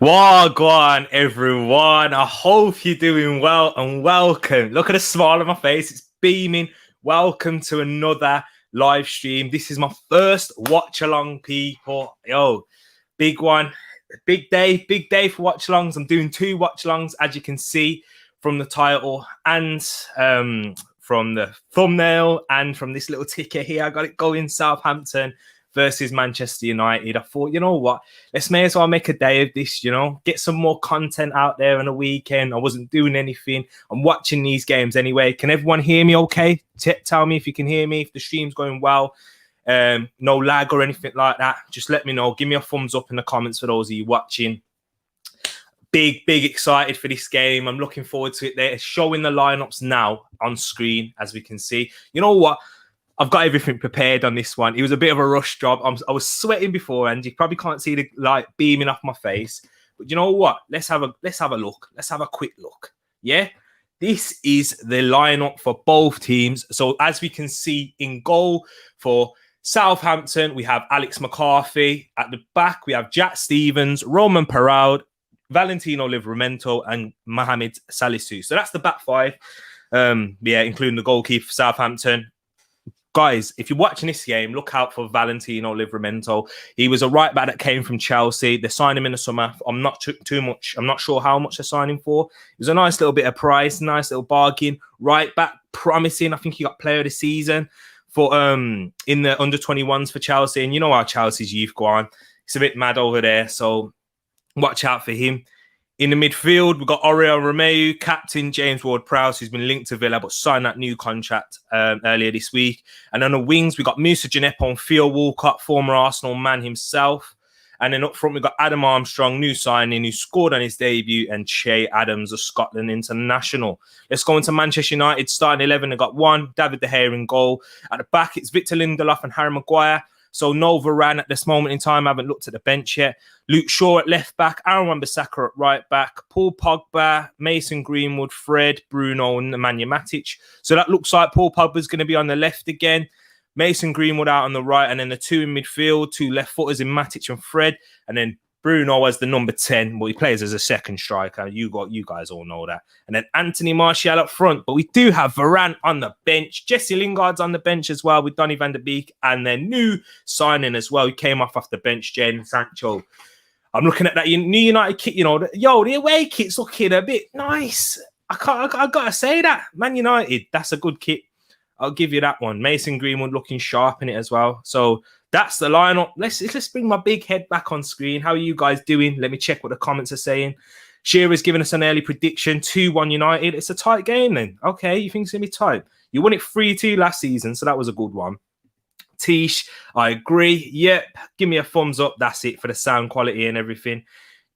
Wagwan, everyone. I hope you're doing well and welcome. Look at the smile on my face. It's beaming. Welcome to another live stream. This is my first watch along, people. Yo, big one. Big day for watch alongs. I'm doing 2 watch alongs, as you can see from the title and from the thumbnail and from this little ticker here. I got it going, Southampton versus Manchester United. I thought, you know what, let's may as well make a day of this, get some more content out there on a weekend. I wasn't doing anything. I'm watching these games anyway. Can everyone hear me okay? Tell me if you can hear me, if the stream's going well. No lag or anything like that. Just let me know. Give me a thumbs up in the comments for those of you watching. Big excited for this game. I'm looking forward to it. They're showing the lineups now on screen, as we can see. You know what? I've got everything prepared on this one. It was a bit of a rush job. I was sweating before, and you probably can't see the light beaming off my face. But you know what? Let's have a look. Let's have a quick look. Yeah, this is the lineup for both teams. So as we can see, in goal for Southampton, we have Alex McCarthy. At the back, we have Jack Stevens, Roman Perraud, Valentino Livramento, and Mohamed Salisu. So that's the back five. Including the goalkeeper for Southampton. Guys, if you're watching this game, look out for Valentino Livramento. He was a right back that came from Chelsea. They signed him in the summer. I'm not sure how much they're signing for. It was a nice little bit of price, nice little bargain. Right back, promising. I think he got player of the season for in the under-21s for Chelsea. And you know how Chelsea's youth go on. It's a bit mad over there. So watch out for him. In the midfield, we've got Oriol Romeu, captain James Ward-Prowse, who's been linked to Villa but signed that new contract earlier this week. And on the wings, we've got Moussa Djenepo and Theo Walcott, former Arsenal man himself. And then up front, we've got Adam Armstrong, new signing, who scored on his debut, and Che Adams, a Scotland international. Let's go into Manchester United. Starting 11, they've got 1, David De Gea in goal. At the back, it's Victor Lindelof and Harry Maguire. So no Varane at this moment in time. I haven't looked at the bench yet. Luke Shaw at left back, Aaron Wan-Bissaka at right back, Paul Pogba, Mason Greenwood, Fred, Bruno, and Nemanja Matic. So that looks like Paul Pogba's going to be on the left again. Mason Greenwood out on the right, and then the 2 in midfield, 2 left footers in Matic and Fred, and then Bruno as the number 10. Well, he plays as a second striker. You guys all know that. And then Anthony Martial up front. But we do have Varane on the bench. Jesse Lingard's on the bench as well with Donny van der Beek. And their new signing as well. He came off the bench, Jadon Sancho. I'm looking at that new United kit, the away kit's looking a bit nice. I got to say that. Man United, that's a good kit. I'll give you that one. Mason Greenwood looking sharp in it as well. So that's the lineup. Let's bring my big head back on screen. How are you guys doing? Let me check what the comments are saying. Shearer's giving us an early prediction, 2-1 United. It's a tight game then. Okay, you think it's going to be tight? You won it 3-2 last season, so that was a good one. Tish, I agree. Yep, give me a thumbs up. That's it for the sound quality and everything.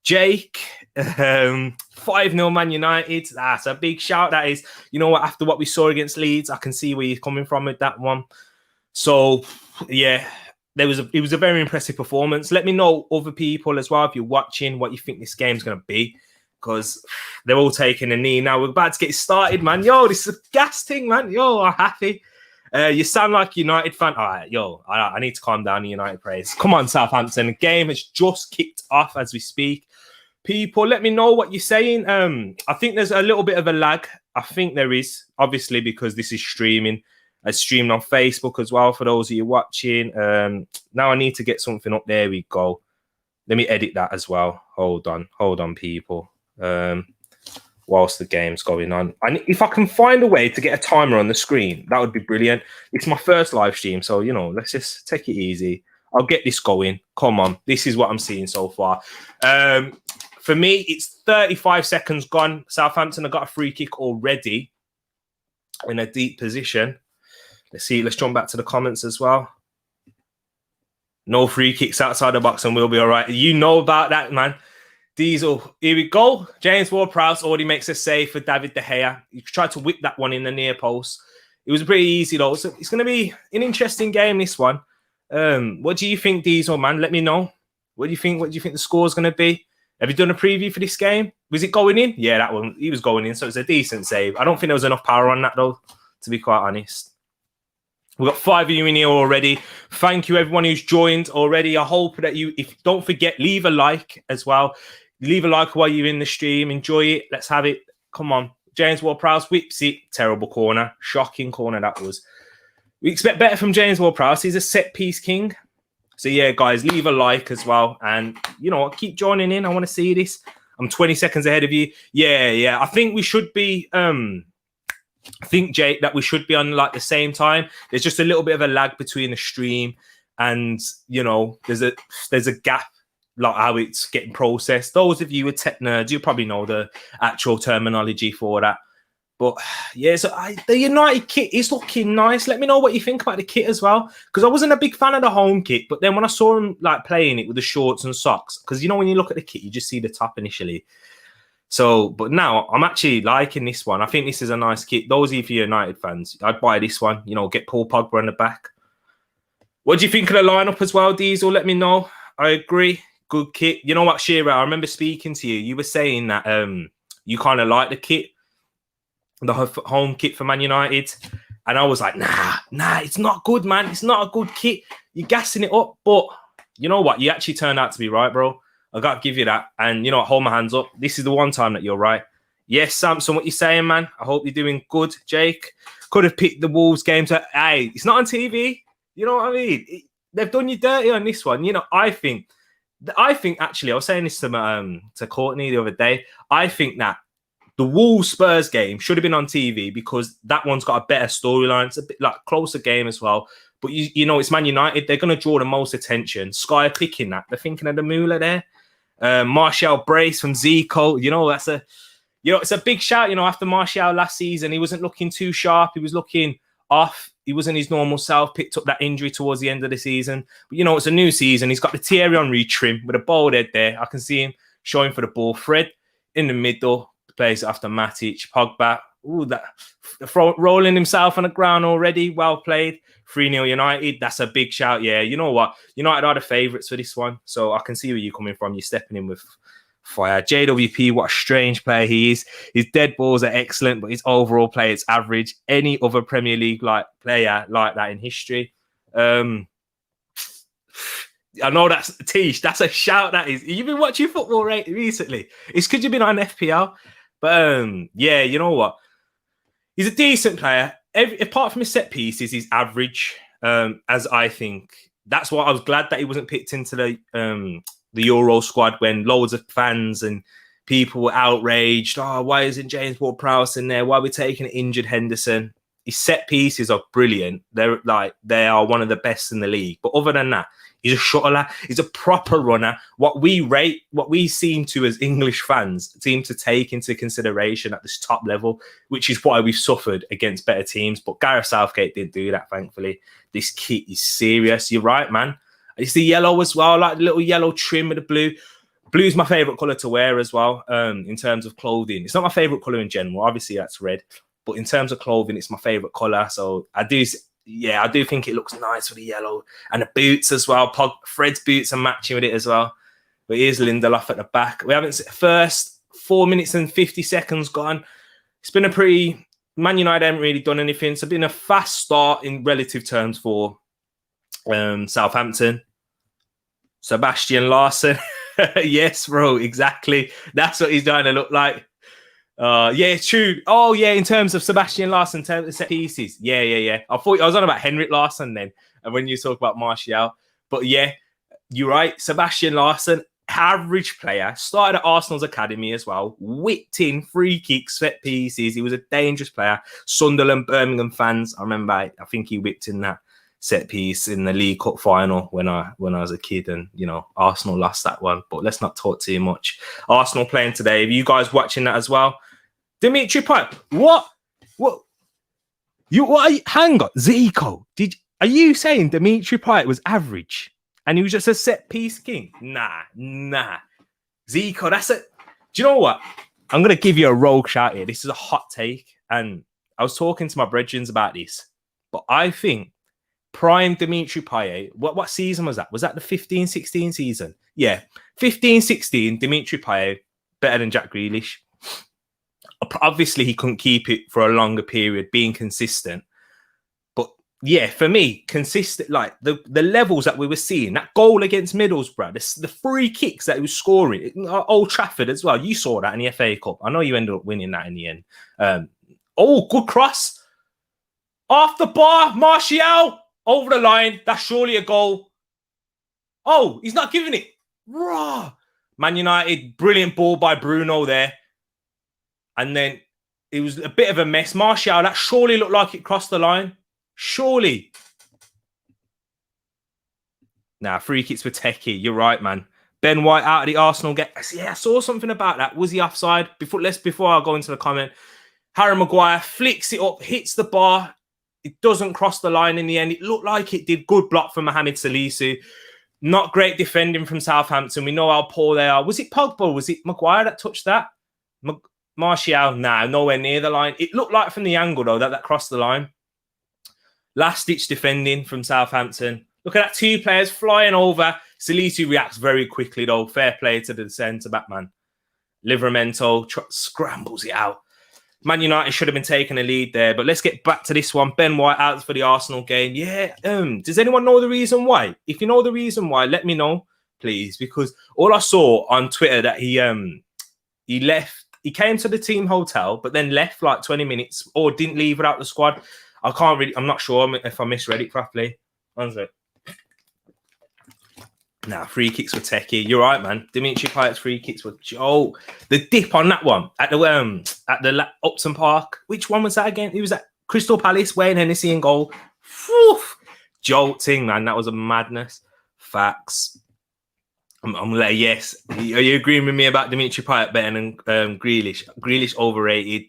Jake, 5-0 Man United. That's a big shout. That is, you know what, after what we saw against Leeds, I can see where you're coming from with that one. So, yeah, it was a very impressive performance. Let me know, other people as well, if you're watching, what you think this game's going to be, because they're all taking a knee now. We're about to get started, man. Yo, this is a gas thing, man. Yo, I'm happy. You sound like a United fan. All right, yo, I need to calm down the United praise. Come on, Southampton. The game has just kicked off as we speak. People, let me know what you're saying. I think there's a little bit of a lag. I think there is, obviously, because this is streaming. I streamed on Facebook as well for those of you watching. Now I need to get something up. There we go. Let me edit that as well. Hold on, people. Whilst the game's going on. And if I can find a way to get a timer on the screen, that would be brilliant. It's my first live stream, so, let's just take it easy. I'll get this going. Come on. This is what I'm seeing so far. For me, it's 35 seconds gone. Southampton have got a free kick already in a deep position. Let's see. Let's jump back to the comments as well. No free kicks outside the box and we'll be all right. You know about that, man. Diesel, here we go. James Ward-Prowse already makes a save for David De Gea. He tried to whip that one in the near post. It was pretty easy, though. So it's going to be an interesting game, this one. What do you think, Diesel, man? Let me know. What do you think? What do you think the score's going to be? Have you done a preview for this game? Was it going in? Yeah, that one. He was going in, so it's a decent save. I don't think there was enough power on that, though, to be quite honest. We've got 5 of you in here already. Thank you, everyone who's joined already. I hope that don't forget, leave a like as well. Leave a like while you're in the stream. Enjoy it. Let's have it. Come on. James Ward-Prowse whips it. Terrible corner. Shocking corner that was. We expect better from James Ward-Prowse. He's a set-piece king. So, yeah, guys, leave a like as well. And, you know, keep joining in. I want to see this. I'm 20 seconds ahead of you. Yeah. I think we should be... I think, Jake, that we should be on like the same time. There's just a little bit of a lag between the stream and, you know, there's a gap, like how it's getting processed. Those of you who are tech nerds, you probably know the actual terminology for that. But yeah, so the United kit is looking nice. Let me know what you think about the kit as well, because I wasn't a big fan of the home kit, but then when I saw him like playing it with the shorts and socks, because you know when you look at the kit, you just see the top initially. So, but now I'm actually liking this one. I think this is a nice kit. Those of you United fans, I'd buy this one. You know, get Paul Pogba on the back. What do you think of the lineup as well, Diesel? Let me know. I agree. Good kit. You know what, Shearer? I remember speaking to you. You were saying that you kind of like the kit, the home kit for Man United, and I was like, nah, it's not good, man. It's not a good kit. You're gassing it up, but you know what? You actually turned out to be right, bro. I got to give you that. And, you know, hold my hands up. This is the one time that you're right. Yes, Samson, what you saying, man? I hope you're doing good, Jake. Could have picked the Wolves game to... Hey, it's not on TV. You know what I mean? They've done you dirty on this one. You know, I think actually, I was saying this to Courtney the other day. I think that the Wolves-Spurs game should have been on TV because that one's got a better storyline. It's a bit like closer game as well. But, you know, it's Man United. They're going to draw the most attention. Sky are picking that. They're thinking of the Moolah there. Martial brace from Zico. You know, it's a big shout. You know, after Martial last season, he wasn't looking too sharp. He was looking off. He wasn't his normal self. Picked up that injury towards the end of the season. But, you know, it's a new season. He's got the Thierry Henry trim with a bald head there. I can see him showing for the ball. Fred in the middle. Plays after Matic. Pogba. Ooh, that rolling himself on the ground already. Well played. 3-0 United. That's a big shout. Yeah, you know what? United are the favourites for this one. So I can see where you're coming from. You're stepping in with fire. JWP, what a strange player he is. His dead balls are excellent, but his overall play is average. Any other Premier League player like that in history? I know that's Tish. That's a shout. That is. You've been watching football recently. It's because you've been on FPL. But yeah, you know what? He's a decent player. Apart from his set pieces, he's average. As I think, that's why I was glad that he wasn't picked into the Euro squad when loads of fans and people were outraged. Oh, why isn't James Ward-Prowse in there? Why are we taking an injured Henderson? His set pieces are brilliant. They are one of the best in the league. But other than that, he's a shuttler. He's a proper runner. What we seem to as English fans seem to take into consideration at this top level, which is why we've suffered against better teams. But Gareth Southgate did do that, thankfully. This kit is serious. You're right, man. It's the yellow as well, like the little yellow trim with the blue. Blue is my favourite colour to wear as well, in terms of clothing. It's not my favourite colour in general. Obviously, that's red. But in terms of clothing, it's my favourite colour. So I do think it looks nice with the yellow. And the boots as well. Fred's boots are matching with it as well. But here's Lindelof at the back. We haven't... First 4 minutes and 50 seconds gone. It's been a pretty... Man United haven't really done anything. So it's been a fast start in relative terms for Southampton. Sebastian Larsson. Yes, bro, exactly. That's what he's trying to look like. Yeah, true. Oh, yeah, in terms of Sebastian Larsson, set pieces. Yeah. I thought I was on about Henrik Larsson then, and when you talk about Martial. But yeah, you're right. Sebastian Larsson, average player, started at Arsenal's academy as well, whipped in free kicks, set pieces. He was a dangerous player. Sunderland, Birmingham fans, I remember, I think he whipped in that set piece in the League Cup final when I was a kid, and you know Arsenal lost that one. But let's not talk too much. Arsenal playing today. Are you guys watching that as well? Dimitri Payet. What? Hang on, Zico. Are you saying Dimitri Payet was average and he was just a set piece king? Nah. Zico. That's it. Do you know what? I'm gonna give you a rogue shout here. This is a hot take, and I was talking to my brethren about this, but I think prime Dimitri Payet, what season was that? Was that the 15-16 season? Yeah, 15-16, Dimitri Payet, better than Jack Grealish. Obviously, he couldn't keep it for a longer period, being consistent. But yeah, for me, consistent, like the levels that we were seeing, that goal against Middlesbrough, the free kicks that he was scoring, Old Trafford as well. You saw that in the FA Cup. I know you ended up winning that in the end. Good cross. Off the bar, Martial over the line. That's surely a goal. Oh, he's not giving it. Raw. Man United, brilliant ball by Bruno there. And then it was a bit of a mess. Martial, that surely looked like it crossed the line. Surely. Nah, free kicks for Techie. You're right, man. Ben White out of the Arsenal game. Yeah, I saw something about that. Was he offside? Before I go into the comment, Harry Maguire flicks it up, hits the bar. It doesn't cross the line in the end. It looked like it did. Good block from Mohamed Salisu. Not great defending from Southampton. We know how poor they are. Was it Pogba? Was it Maguire that touched that? Martial? Nah, nowhere near the line. It looked like from the angle, though, that crossed the line. Last-ditch defending from Southampton. Look at that, 2 players flying over. Salisu reacts very quickly, though. Fair play to the centre-back man. Livramento scrambles it out. Man United should have been taking a lead there, but let's get back to this one. Ben White out for the Arsenal game. Yeah, does anyone know the reason why? If you know the reason why, let me know, please, because all I saw on Twitter that he left. He came to the team hotel, but then left like 20 minutes or didn't leave without the squad. I'm not sure if I misread it properly. One sec. Nah, free kicks were techie. You're right, man. Dimitri Payet's free kicks were the dip on that one at the Upton Park. Which one was that again? It was at Crystal Palace, Wayne Hennessy in goal. Whew. Jolting, man. That was a madness. Facts. I'm gonna let yes. Are you agreeing with me about Dimitri Payet better than Grealish? Grealish overrated.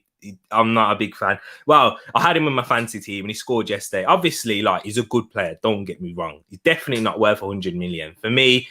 I'm not a big fan. Well, I had him in my fantasy team and he scored yesterday. Obviously, like, he's a good player. Don't get me wrong. He's definitely not worth 100 million. For me,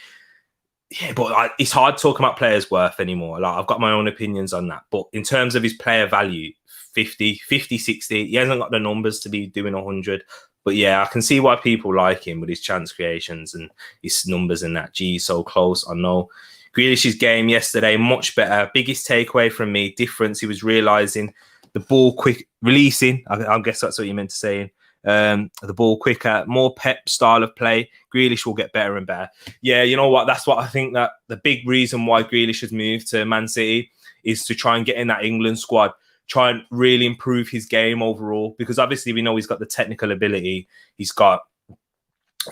yeah, but it's hard talking about players' worth anymore. Like, I've got my own opinions on that. But in terms of his player value, 50, 60, he hasn't got the numbers to be doing 100. But yeah, I can see why people like him with his chance creations and his numbers and that. Gee, so close, I know. Grealish's game yesterday, much better. Biggest takeaway from me, difference. He was realising the ball quick, releasing. I guess that's what you meant to say. The ball quicker, more Pep style of play. Grealish will get better and better. Yeah, you know what? That's what I think that the big reason why Grealish has moved to Man City is to try and get in that England squad, try and really improve his game overall. Because obviously we know he's got the technical ability. He's got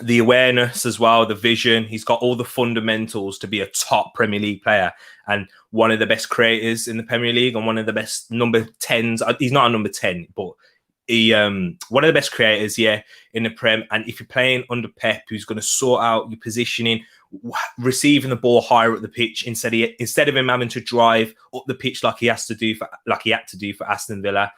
the awareness as well, the vision. He's got all the fundamentals to be a top Premier League player and one of the best creators in the Premier League and one of the best number 10s. He's not a number 10, but he one of the best creators, yeah, in the Prem. And if you're playing under Pep, who's going to sort out your positioning, receiving the ball higher at the pitch instead of him having to drive up the pitch like he had to do for Aston Villa,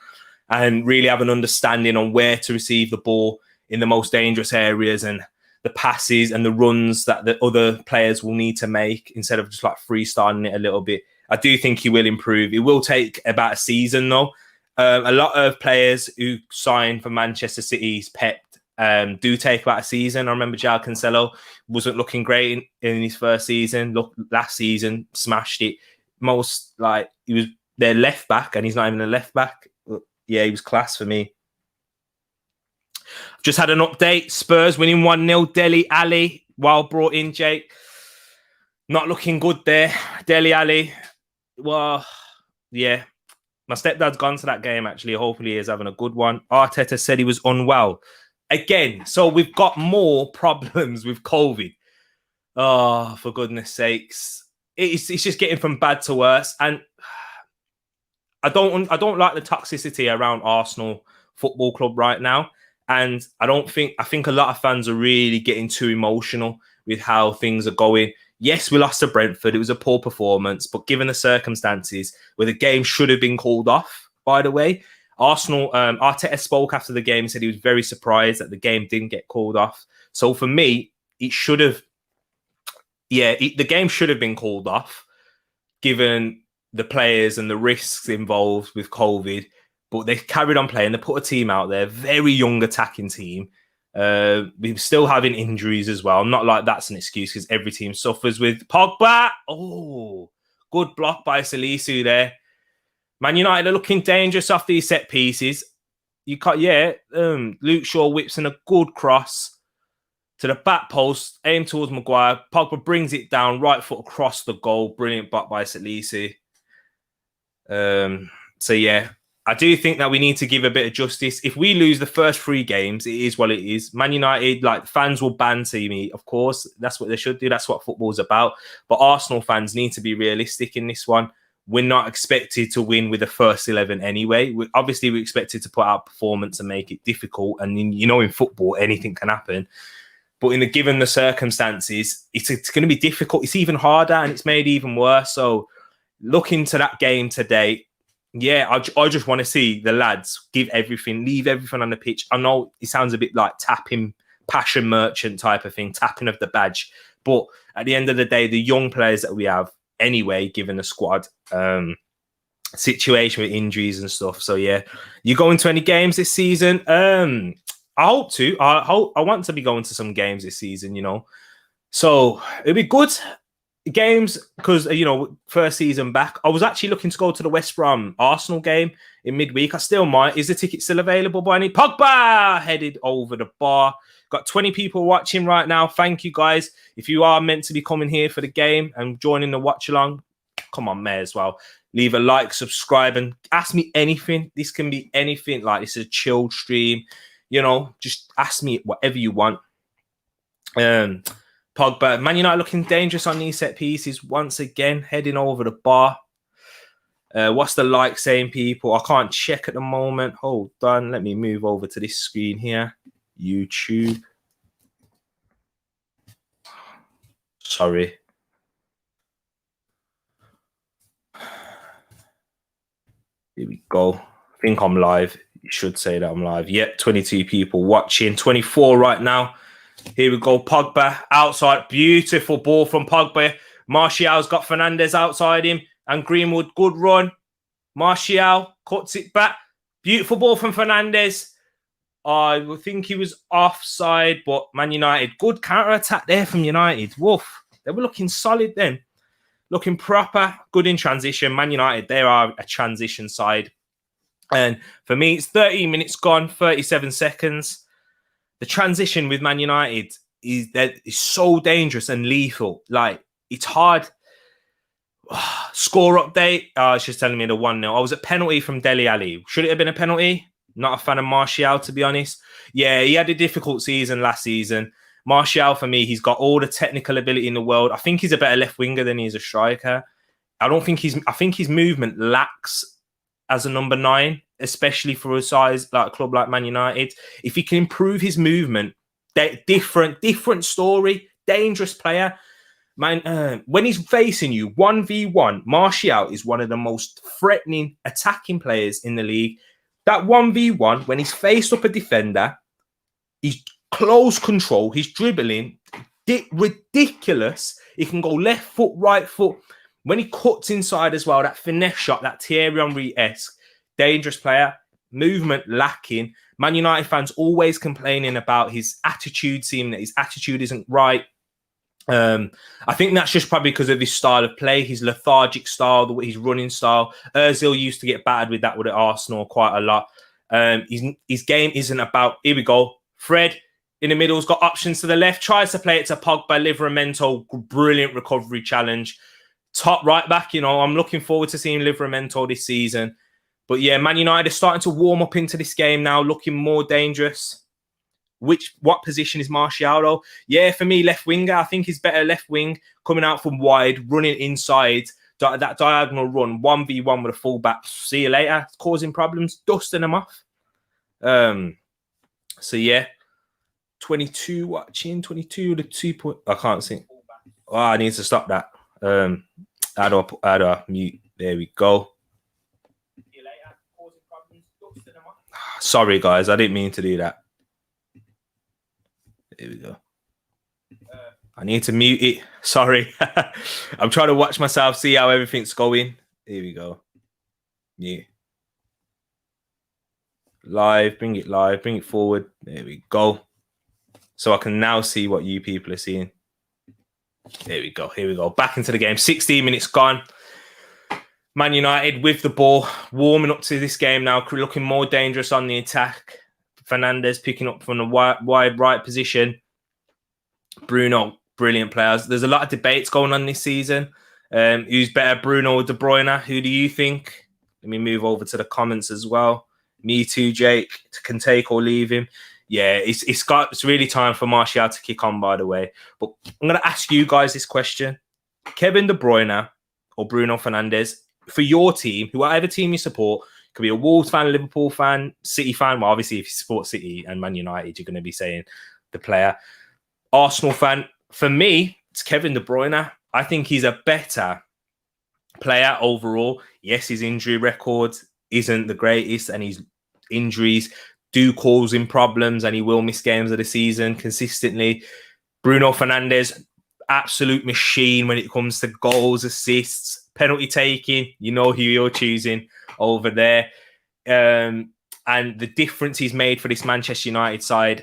and really have an understanding on where to receive the ball in the most dangerous areas and the passes and the runs that the other players will need to make instead of just like freestyling it a little bit. I do think he will improve. It will take about a season though. A lot of players who sign for Manchester City's Pep do take about a season. I remember João Cancelo wasn't looking great in his first season. Look, last season, smashed it. He was their left back and he's not even a left back. Yeah, he was class for me. Just had an update. Spurs winning 1-0. Dele Alli, well brought in, Jake. Not looking good there. Dele Alli, well, yeah. My stepdad's gone to that game, actually. Hopefully he's having a good one. Arteta said he was unwell. Again, so we've got more problems with COVID. Oh, for goodness sakes. It's just getting from bad to worse. And I don't like the toxicity around Arsenal Football Club right now. And I think a lot of fans are really getting too emotional with how things are going. Yes, we lost to Brentford. It was a poor performance, but given the circumstances where the game should have been called off, by the way, Arsenal, Arteta spoke after the game and said he was very surprised that the game didn't get called off. So for me, it should have, the game should have been called off given the players and the risks involved with COVID. But they carried on playing. They put a team out there, very young attacking team. We're still having injuries as well. Not like that's an excuse because every team suffers with Pogba. Oh, good block by Salisu there. Man United are looking dangerous off these set pieces. You can't. Yeah. Luke Shaw whips in a good cross to the back post, aim towards Maguire. Pogba brings it down, right foot across the goal. Brilliant back by Salisi. So yeah, I do think that we need to give a bit of justice. If we lose the first 3 games, it is what it is. Man United, like, fans will banter me, of course. That's what they should do. That's what football's about. But Arsenal fans need to be realistic in this one. We're not expected to win with the first 11 anyway. Obviously, we're expected to put out performance and make it difficult. And in football, anything can happen. But given the circumstances, it's going to be difficult. It's even harder, and it's made even worse. So looking to that game today, yeah, I just want to see the lads give everything, leave everything on the pitch. I know it sounds a bit like tapping, passion merchant type of thing, tapping of the badge. But at the end of the day, the young players that we have anyway, given the squad situation with injuries and stuff. So yeah, you going to any games this season? I hope to. I want to be going to some games this season, So it'll be good games because, first season back. I was actually looking to go to the West Brom Arsenal game in midweek. I still might. Is the ticket still available by any? Pogba headed over the bar. Got 20 people watching right now. Thank you, guys. If you are meant to be coming here for the game and joining the watch along, come on, may as well. Leave a like, subscribe, and ask me anything. This can be anything. Like, it's a chilled stream. Just ask me whatever you want. Pogba, Man United looking dangerous on these set pieces once again, heading over the bar. What's the like saying, people? I can't check at the moment. Hold on. Let me move over to this screen here. YouTube. Sorry. Here we go. I think I'm live. You should say that I'm live. Yep, 22 people watching. 24 right now. Here we go. Pogba outside. Beautiful ball from Pogba. Martial's got Fernandes outside him. And Greenwood, good run. Martial cuts it back. Beautiful ball from Fernandes. I think he was offside, but Man United, good counter-attack there from United. Woof. They were looking solid then. Looking proper. Good in transition. Man United, they are a transition side. And for me, it's 13 minutes gone, 37 seconds. The transition with Man United is so dangerous and lethal. Like, it's hard. Score update. It's just telling me the 1-0. I was at penalty from Dele Alli. Should it have been a penalty? Not a fan of Martial, to be honest. Yeah, he had a difficult season last season. Martial, for me, he's got all the technical ability in the world. I think he's a better left winger than he is a striker. I think his movement lacks as a number 9, especially for a size like a club like Man United. If he can improve his movement, different story, dangerous player. Man, when he's facing you 1v1, Martial is one of the most threatening attacking players in the league. That 1v1, when he's faced up a defender, he's close control, he's dribbling, ridiculous. He can go left foot, right foot. When he cuts inside as well, that finesse shot, that Thierry Henry-esque, dangerous player, movement lacking. Man United fans always complaining about his attitude, seeing that his attitude isn't right. I think that's just probably because of his style of play, his lethargic style, his running style. Ozil used to get battered with that with Arsenal quite a lot. His game isn't about, here we go, Fred in the middle's got options to the left, tries to play it to Pogba, Livramento, brilliant recovery challenge. Top right back, I'm looking forward to seeing Livramento this season. But yeah, Man United are starting to warm up into this game now, looking more dangerous. What position is Martial, though? Yeah, for me, left winger. I think he's better left wing, coming out from wide, running inside. That diagonal run, 1v1 with a fullback. See you later. Causing problems, dusting them off. So yeah, 22 watching, 22 to 2 point. I can't see. Oh, I need to stop that. How do I mute? There we go. Sorry, guys. I didn't mean to do that. There we go. I need to mute it. Sorry. I'm trying to watch myself, see how everything's going. Here we go. Mute. Live. Bring it forward. There we go. So I can now see what you people are seeing. There we go. Here we go. Back into the game. 16 minutes gone. Man United with the ball, warming up to this game now, looking more dangerous on the attack. Fernandes picking up from the wide right position. Bruno, brilliant players. There's a lot of debates going on this season. Who's better, Bruno or De Bruyne? Who do you think? Let me move over to the comments as well. Me too, Jake. Can take or leave him. Yeah, it's really time for Martial to kick on, by the way. But I'm going to ask you guys this question. Kevin De Bruyne or Bruno Fernandes, for your team, whoever team you support, could be a Wolves fan, Liverpool fan, City fan. Well, obviously, if you support City and Man United, you're going to be saying the player. Arsenal fan. For me, it's Kevin De Bruyne. I think he's a better player overall. Yes, his injury record isn't the greatest, and his injuries do cause him problems, and he will miss games of the season consistently. Bruno Fernandes, absolute machine when it comes to goals, assists, penalty taking. You know who you're choosing over there. And the difference he's made for this Manchester United side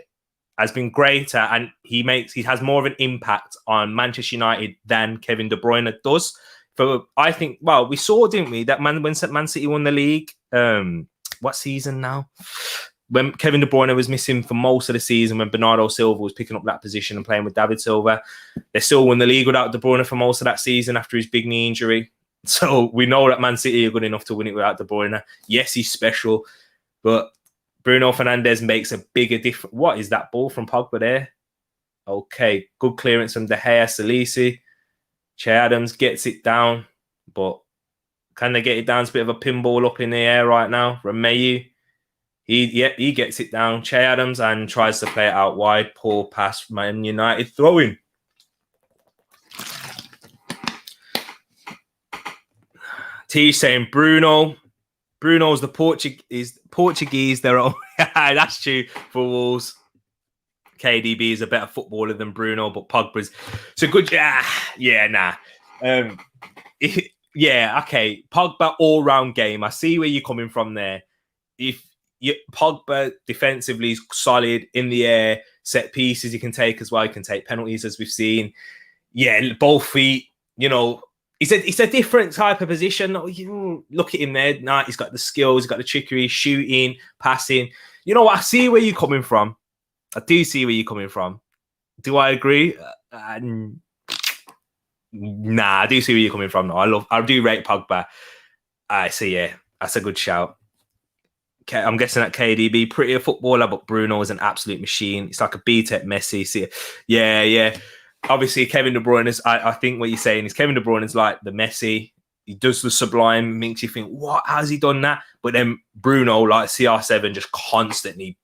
has been greater, and he has more of an impact on Manchester United than Kevin De Bruyne does. For I think, well, we saw, didn't we, that when Man City won the league, what season now? When Kevin De Bruyne was missing for most of the season, when Bernardo Silva was picking up that position and playing with David Silva, they still won the league without De Bruyne for most of that season after his big knee injury. So we know that Man City are good enough to win it without De Bruyne. Yes, he's special, but Bruno Fernandes makes a bigger difference. What is that ball from Pogba there? Okay, good clearance from De Gea, Salisi. Che Adams gets it down, but can they get it down? It's a bit of a pinball up in the air right now. Romeu, he gets it down. Che Adams and tries to play it out wide. Poor pass, Man United throwing. T saying Bruno. Bruno's the Portuguese. They're all that's true for Wolves. KDB is a better footballer than Bruno, but Pogba's so good. Yeah. Okay. Pogba all-round game. I see where you're coming from there. Pogba defensively is solid in the air, set pieces he can take as well. He can take penalties, as we've seen. Yeah, both feet. You know, it's a different type of position. You look at him there. Nah, he's got the skills, he's got the trickery, shooting, passing. You know what? I see where you're coming from. I do see where you're coming from. Do I agree? Nah, I do see where you're coming from. No, I do rate Pogba. I see. Yeah, that's a good shout. I'm guessing that KDB, prettier footballer, but Bruno is an absolute machine. It's like a B-Tech Messi. See, yeah. Obviously, Kevin De Bruyne is. I think what you're saying is Kevin De Bruyne is like the Messi. He does the sublime, makes you think, what? How's he done that? But then Bruno, like CR7, just constantly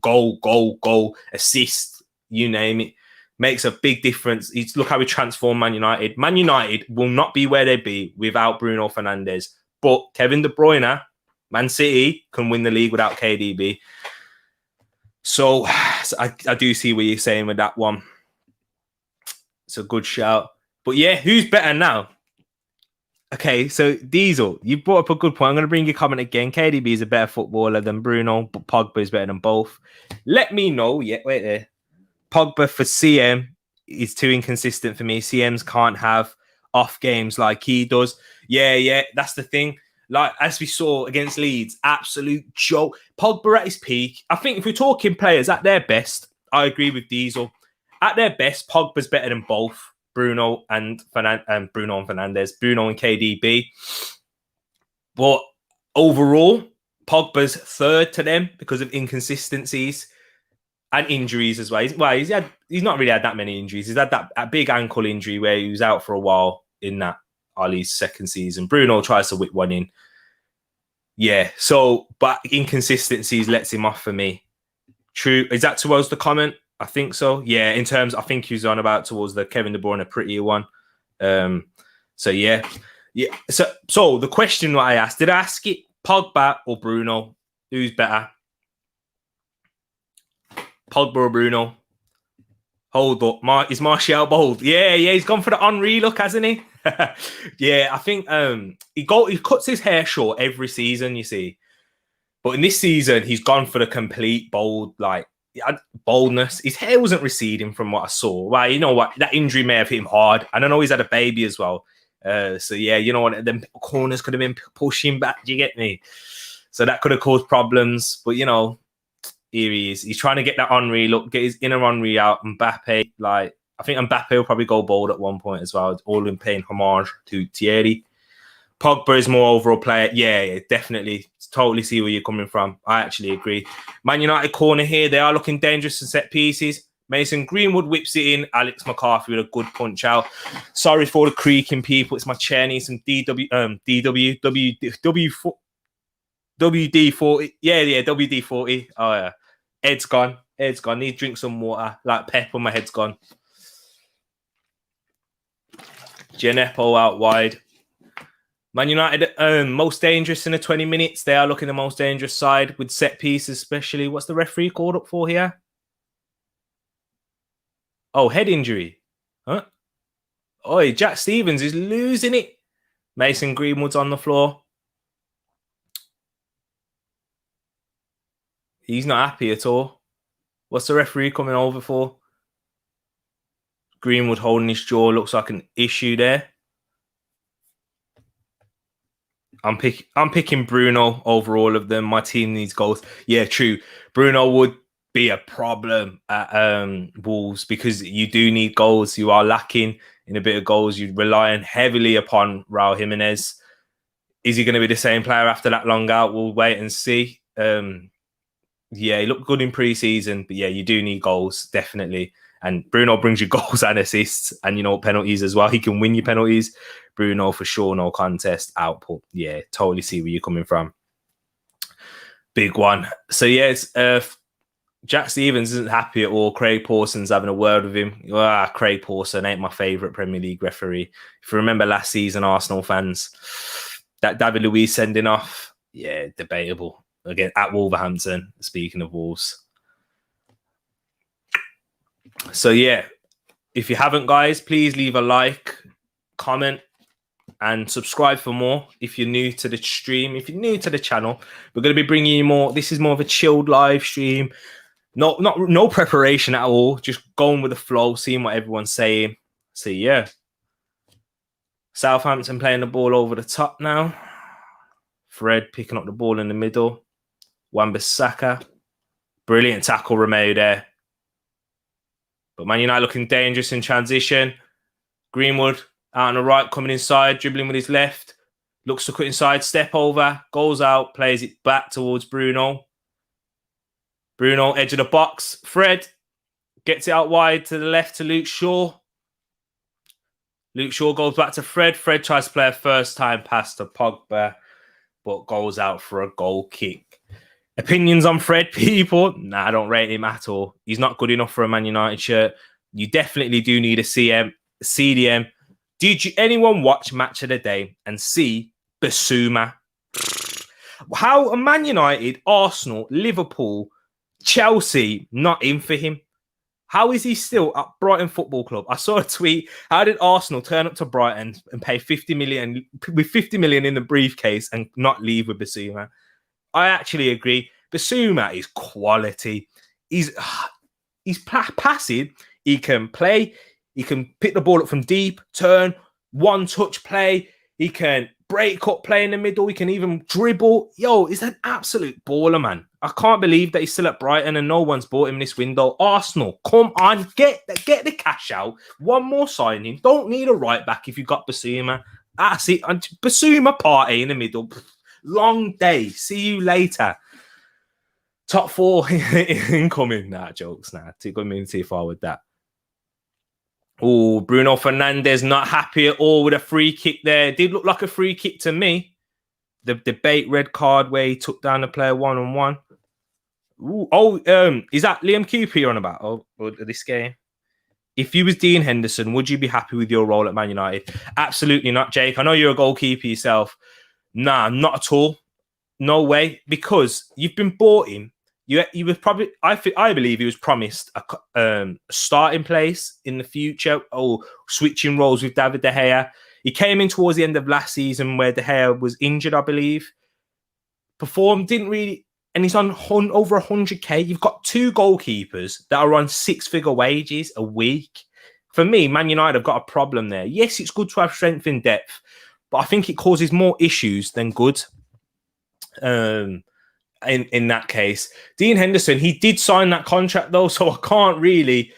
goal, assist, you name it. Makes a big difference. Look how he transformed Man United. Man United will not be where they'd be without Bruno Fernandes. But Kevin De Bruyne, Man City can win the league without KDB. So I do see what you're saying with that one. It's a good shout. But yeah, who's better now? Okay, so Diesel, you brought up a good point. I'm going to bring your comment again. KDB is a better footballer than Bruno, but Pogba is better than both. Let me know. Yeah, wait there. Pogba for CM is too inconsistent for me. CMs can't have off games like he does. Yeah, that's the thing. Like, as we saw against Leeds, absolute joke. Pogba at his peak. I think if we're talking players at their best, I agree with Diesel. At their best, Pogba's better than both. Bruno and Fernandes, Bruno and KDB. But overall, Pogba's third to them because of inconsistencies and injuries as well. He's not really had that many injuries. He's had that big ankle injury where he was out for a while in that Ali's second season. Bruno tries to whip one in. Yeah, but inconsistencies lets him off for me. True. Is that towards the comment? I think so. Yeah, I think he was on about towards the Kevin De Bruyne prettier one. So yeah. So the question that I asked, did I ask it Pogba or Bruno? Who's better? Pogba or Bruno? Hold up. Is Martial bold? Yeah, he's gone for the Henry look, hasn't he? Yeah, I think he cuts his hair short every season, you see. But in this season, he's gone for the complete bold, like, boldness. His hair wasn't receding from what I saw. Well, you know what? That injury may have hit him hard. And I know he's had a baby as well. So yeah, you know what? The corners could have been pushing back. Do you get me? So that could have caused problems. But you know, here he is. He's trying to get that Henry look, get his inner Henry out. Mbappe, like I think Mbappe will probably go bold at one point as well. All in paying homage to Thierry. Pogba is more overall player. Yeah, definitely. Totally see where you're coming from. I actually agree. Man United corner here. They are looking dangerous in set pieces. Mason Greenwood whips it in. Alex McCarthy with a good punch out. Sorry for the creaking, people. It's my chair needs some WD-40. Yeah, WD-40. Oh, yeah. Head's gone. Need to drink some water. Like pepper, my head's gone. Gineppo out wide. Man United, most dangerous in the 20 minutes. They are looking the most dangerous side with set pieces, especially. What's the referee called up for here? Oh, head injury. Huh? Oh, Jack Stevens is losing it. Mason Greenwood's on the floor. He's not happy at all. What's the referee coming over for? Greenwood holding his jaw. Looks like an issue there. I'm picking Bruno over all of them. My team needs goals. Yeah, true. Bruno would be a problem at Wolves because you do need goals. You are lacking in a bit of goals. You're relying heavily upon Raul Jimenez. Is he going to be the same player after that long out? We'll wait and see. Yeah, he looked good in pre-season, but yeah, you do need goals, definitely. And Bruno brings you goals and assists and, you know, penalties as well. He can win you penalties. Bruno, for sure, no contest output. Yeah, totally see where you're coming from. Big one. So, yeah, it's, Jack Stevens isn't happy at all. Craig Pawson's having a word with him. Craig Pawson ain't my favourite Premier League referee. If you remember last season, Arsenal fans, that David Luiz sending off, yeah, debatable. Again, at Wolverhampton, speaking of Wolves. So, yeah, if you haven't, guys, please leave a like, comment, and subscribe for more. If you're new to the stream, if you're new to the channel, we're going to be bringing you more. This is more of a chilled live stream. No preparation at all. Just going with the flow, seeing what everyone's saying. So, yeah. Southampton playing the ball over the top now. Fred picking up the ball in the middle. Wan-Bissaka. Brilliant tackle, Romeo there. But Man United looking dangerous in transition. Greenwood out on the right, coming inside, dribbling with his left. Looks to cut inside, step over, goes out, plays it back towards Bruno. Bruno, edge of the box. Fred gets it out wide to the left to Luke Shaw. Luke Shaw goes back to Fred. Fred tries to play a first-time pass to Pogba, but goes out for a goal kick. Opinions on Fred, people? Nah, I don't rate him at all. He's not good enough for a Man United shirt. You definitely do need a CDM. Did anyone watch Match of the Day and see Basuma? How a Man United, Arsenal, Liverpool, Chelsea not in for him? How is he still at Brighton Football Club? I saw a tweet. How did Arsenal turn up to Brighton and pay 50 million with 50 million in the briefcase and not leave with Basuma? I actually agree. Basuma is quality. He's passing. He can play. He can pick the ball up from deep, turn, one-touch play. He can break up, play in the middle. He can even dribble. Yo, he's an absolute baller, man. I can't believe that he's still at Brighton and no one's bought him this window. Arsenal, come on, get the cash out. One more signing. Don't need a right back if you've got Basuma. That's it. And Basuma party in the middle. Long day. See you later. Top 4 incoming. Nah, jokes. Nah, too far with that. Oh, Bruno Fernandes not happy at all with a free kick there. Did look like a free kick to me. The debate red card where he took down the player one-on-one. Is that Liam Cooper you're on about? Oh, this game. If you was Dean Henderson, would you be happy with your role at Man United? Absolutely not, Jake. I know you're a goalkeeper yourself. Nah, not at all. No way. Because you've been bought in. You was probably. I believe he was promised a starting place in the future. Or switching roles with David De Gea. He came in towards the end of last season where De Gea was injured, I believe. Performed, didn't really, and he's on over 100k. You've got 2 goalkeepers that are on 6-figure wages a week. For me, Man United have got a problem there. Yes, it's good to have strength in depth, but I think it causes more issues than good. In that case, Dean Henderson, he did sign that contract though, so I can't really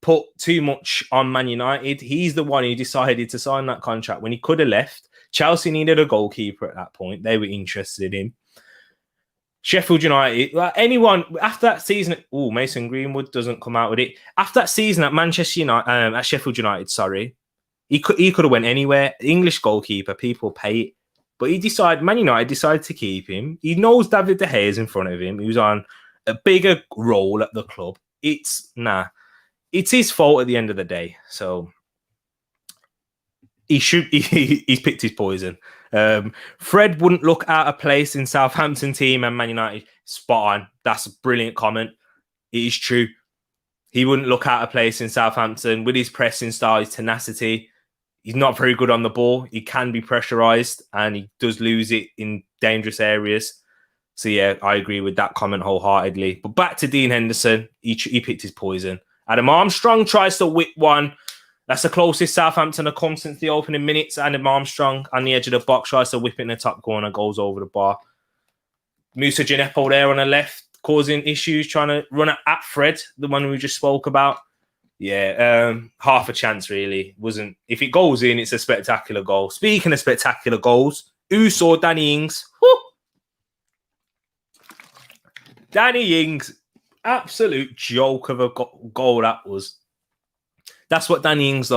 put too much on Man United. He's the one who decided to sign that contract when he could have left. Chelsea needed a goalkeeper at that point. They were interested in Sheffield United. Anyone after that season, Mason Greenwood doesn't come out with it. After that season at Manchester United, at Sheffield United, sorry, he could have went anywhere. English goalkeeper, people pay it, but Man United decided to keep him. He knows David De Gea is in front of him. He was on a bigger role at the club. It's his fault at the end of the day. So he's picked his poison. Fred wouldn't look out of place in Southampton team and Man United. Spot on. That's a brilliant comment. It is true. He wouldn't look out of place in Southampton with his pressing style, his tenacity. He's not very good on the ball. He can be pressurised and he does lose it in dangerous areas. So, yeah, I agree with that comment wholeheartedly. But back to Dean Henderson. He picked his poison. Adam Armstrong tries to whip one. That's the closest Southampton have come since the opening minutes. Adam Armstrong on the edge of the box tries to whip it in the top corner, goes over the bar. Musa Gineppo there on the left, causing issues, trying to run at Fred, the one we just spoke about. Yeah, half a chance really. Wasn't. If it goes in, it's a spectacular goal. Speaking of spectacular goals, who saw Danny Ings? Woo! Danny Ings, absolute joke of a goal that was. That's what Danny Ings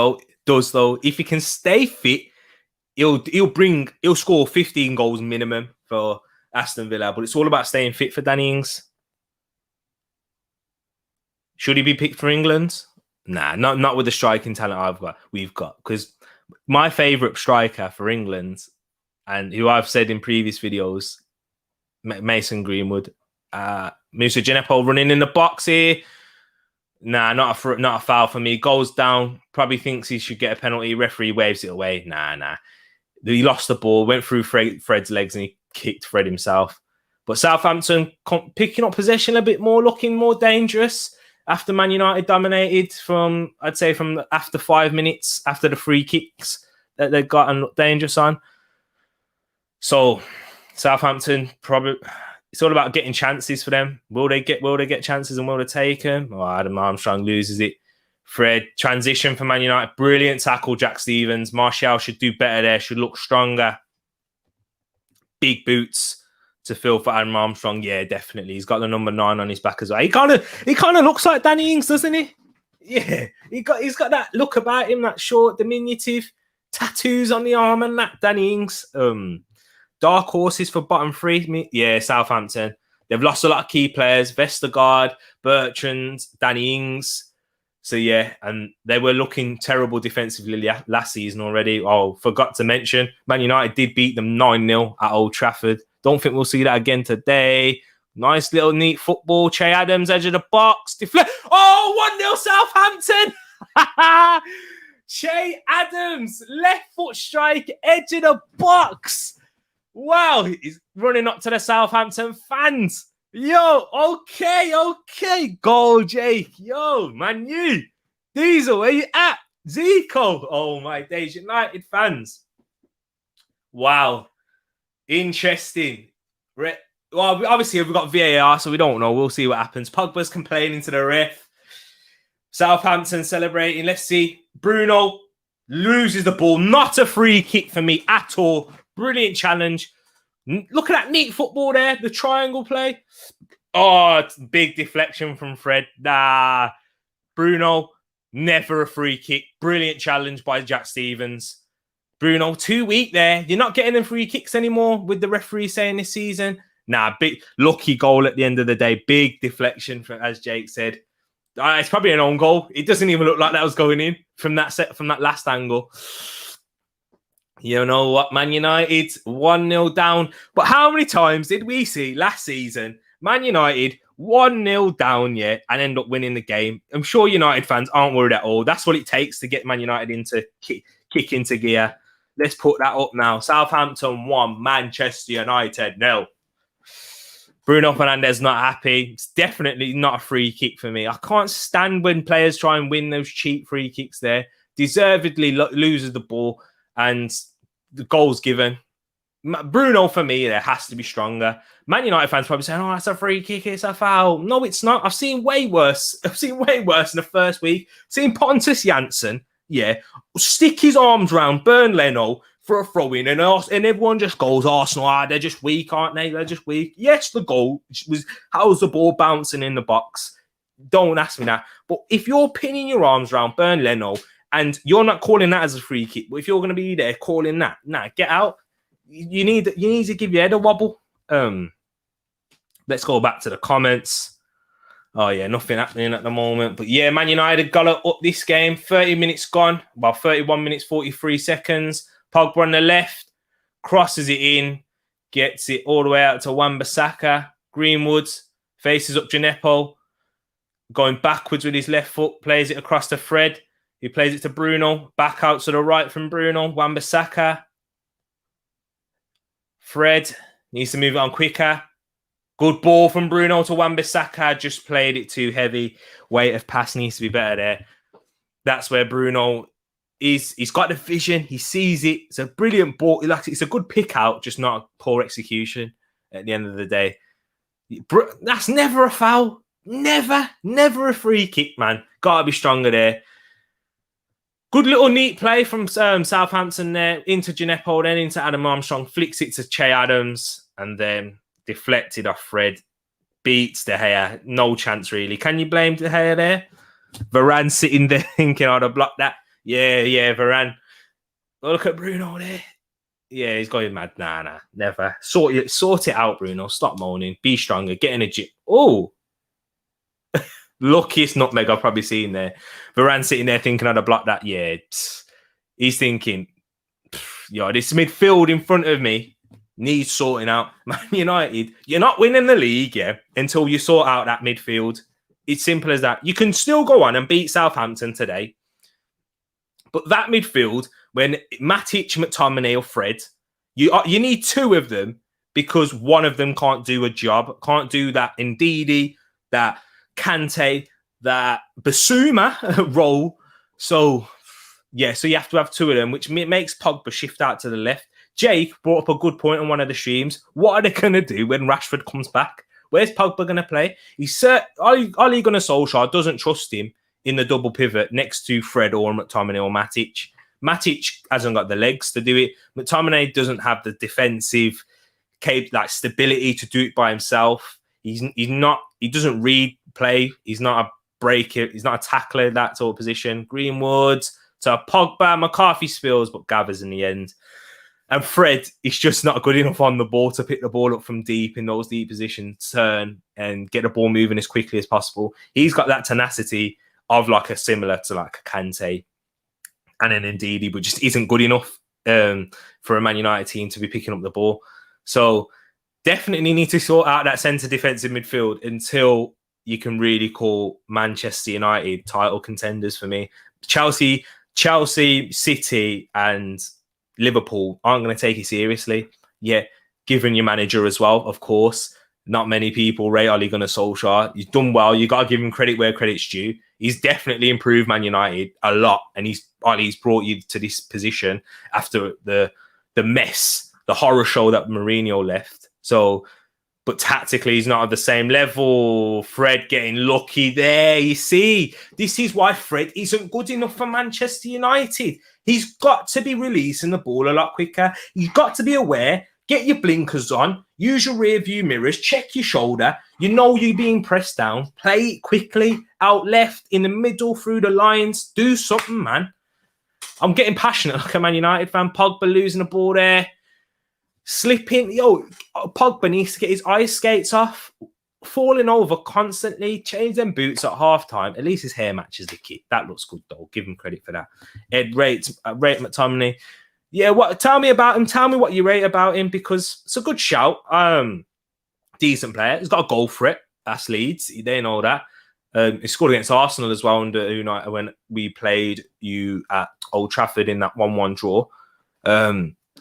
does though. If he can stay fit, he'll score 15 goals minimum for Aston Villa. But it's all about staying fit for Danny Ings. Should he be picked for England? Nah, not with the striking talent we've got. Because my favourite striker for England, and who I've said in previous videos, Mason Greenwood. Musa Gineppo running in the box here. Nah, not a foul for me. Goes down. Probably thinks he should get a penalty. Referee waves it away. Nah. He lost the ball, went through Fred's legs, and he kicked Fred himself. But Southampton picking up possession a bit more, looking more dangerous after Man United dominated from after 5 minutes after the free kicks that they got and looked dangerous on. So Southampton probably. It's all about getting chances for them. Will they get chances and will they take them? Adam Armstrong loses it. Fred, transition for Man United. Brilliant tackle, Jack Stevens. Martial should do better there. Should look stronger. Big boots to fill for Adam Armstrong. Yeah, definitely. He's got the number 9 on his back as well. He kind of looks like Danny Ings, doesn't he? Yeah. He's got that look about him, that short, diminutive, tattoos on the arm and that. Danny Ings. Dark horses for bottom 3. Yeah, Southampton. They've lost a lot of key players. Vestergaard, Bertrand, Danny Ings. So, yeah, and they were looking terrible defensively last season already. Forgot to mention, Man United did beat them 9-0 at Old Trafford. Don't think we'll see that again today. Nice little neat football. Che Adams, edge of the box. 1-0 Southampton. Che Adams, left foot strike, edge of the box. Wow, he's running up to the Southampton fans. Yo, okay. Goal, Jake. Yo, man, Diesel, where you at? Zico. Oh, my days, United fans. Wow. Interesting. Well, obviously, we've got VAR, so we don't know. We'll see what happens. Pogba's complaining to the ref. Southampton celebrating. Let's see. Bruno loses the ball. Not a free kick for me at all. Brilliant challenge. Look at that neat football there. The triangle play. Oh, it's big deflection from Fred. Nah. Bruno, never a free kick. Brilliant challenge by Jack Stevens. Bruno, too weak there. You're not getting them free kicks anymore with the referee saying this season. Nah, big lucky goal at the end of the day. Big deflection, as Jake said. It's probably an own goal. It doesn't even look like that was going in from that last angle. You know what, Man United 1-0 down. But how many times did we see last season Man United 1-0 down, and end up winning the game? I'm sure United fans aren't worried at all. That's what it takes to get Man United into kick into gear. Let's put that up now. Southampton 1, Manchester United 0. Bruno Fernandes not happy. It's definitely not a free kick for me. I can't stand when players try and win those cheap free kicks there. Deservedly loses the ball and the goal's given. Bruno, for me, there has to be stronger. Man United fans probably saying, oh, that's a free kick, it's a foul. No, it's not. I've seen way worse. I've seen way worse in the first week. Seen Pontus Janssen, stick his arms round Bernd Leno for a throw-in, and everyone just goes, Arsenal, they're just weak, aren't they? They're just weak. Yes, the goal was, how's the ball bouncing in the box? Don't ask me that. But if you're pinning your arms around Bernd Leno, and you're not calling that as a free kick, but if you're going to be there calling that, get out. You need to give your head a wobble. Let's go back to the comments. Oh, yeah, nothing happening at the moment. But, yeah, Man United got up this game. 30 minutes gone. About 31 minutes, 43 seconds. Pogba on the left. Crosses it in. Gets it all the way out to Wan-Bissaka. Greenwood faces up Gineppo. Going backwards with his left foot. Plays it across to Fred. He plays it to Bruno. Back out to the right from Bruno. Wan-Bissaka. Fred needs to move it on quicker. Good ball from Bruno to Wan-Bissaka. Just played it too heavy. Weight of pass needs to be better there. That's where Bruno is. He's got the vision. He sees it. It's a brilliant ball. It's a good pick out, just not a poor execution at the end of the day. That's never a foul. Never a free kick, man. Got to be stronger there. Good little neat play from Southampton there. Into Gineppo, then into Adam Armstrong. Flicks it to Che Adams. And then deflected off Fred. Beats De Gea. No chance, really. Can you blame De Gea there? Varane sitting there thinking, I'd have blocked that. Yeah, Varane. Look at Bruno there. Yeah, he's going mad. Nah, never. Sort it out, Bruno. Stop moaning. Be stronger. Get in a gym. Oh. Luckiest nutmeg I've probably seen there. Varane sitting there thinking I'd have blocked that. Yeah, he's thinking, this midfield in front of me needs sorting out. Man United, you're not winning the league, until you sort out that midfield. It's simple as that. You can still go on and beat Southampton today. But that midfield, when Matic, McTominay or Fred, you need two of them because one of them can't do a job, can't do that Ndidi, that Kante, that Basuma role. So you have to have two of them, which makes Pogba shift out to the left. Jake brought up a good point on one of the streams. What are they going to do when Rashford comes back? Where's Pogba going to play? Ole Gunnar Solskjaer doesn't trust him in the double pivot next to Fred or McTominay or Matic. Matic hasn't got the legs to do it. McTominay doesn't have the defensive stability to do it by himself. He doesn't read play. He's not a breaker. He's not a tackler, that sort of position. Greenwood to Pogba. McCarthy spills, but gathers in the end. And Fred is just not good enough on the ball to pick the ball up from deep in those deep positions, turn and get the ball moving as quickly as possible. He's got that tenacity of similar to a Kante and an Ndidi, but just isn't good enough for a Man United team to be picking up the ball. So definitely need to sort out that centre defensive midfield until you can really call Manchester United title contenders for me. Chelsea, City and Liverpool aren't going to take it seriously. Yeah, given your manager as well, of course. Not many people rate Ole Gunnar Solskjaer. He's done well. You got to give him credit where credit's due. He's definitely improved Man United a lot, and he's brought you to this position after the mess, the horror show that Mourinho left. So, but tactically, he's not at the same level. Fred getting lucky there. You see, this is why Fred isn't good enough for Manchester United. He's got to be releasing the ball a lot quicker. You've got to be aware. Get your blinkers on. Use your rear view mirrors. Check your shoulder. You know you're being pressed down. Play it quickly. Out left, in the middle, through the lines. Do something, man. I'm getting passionate like a Man United fan. Pogba losing the ball there. Slipping. Pogba needs to get his ice skates off. Falling over constantly. Change them boots at halftime. At least his hair matches the kit. That looks good, though. Give him credit for that. Ed rates McTominay. Yeah, tell me about him. Tell me what you rate about him, because it's a good shout. Decent player. He's got a goal for it. That's Leeds. They know that. He scored against Arsenal as well under United when we played you at Old Trafford in that 1-1 draw.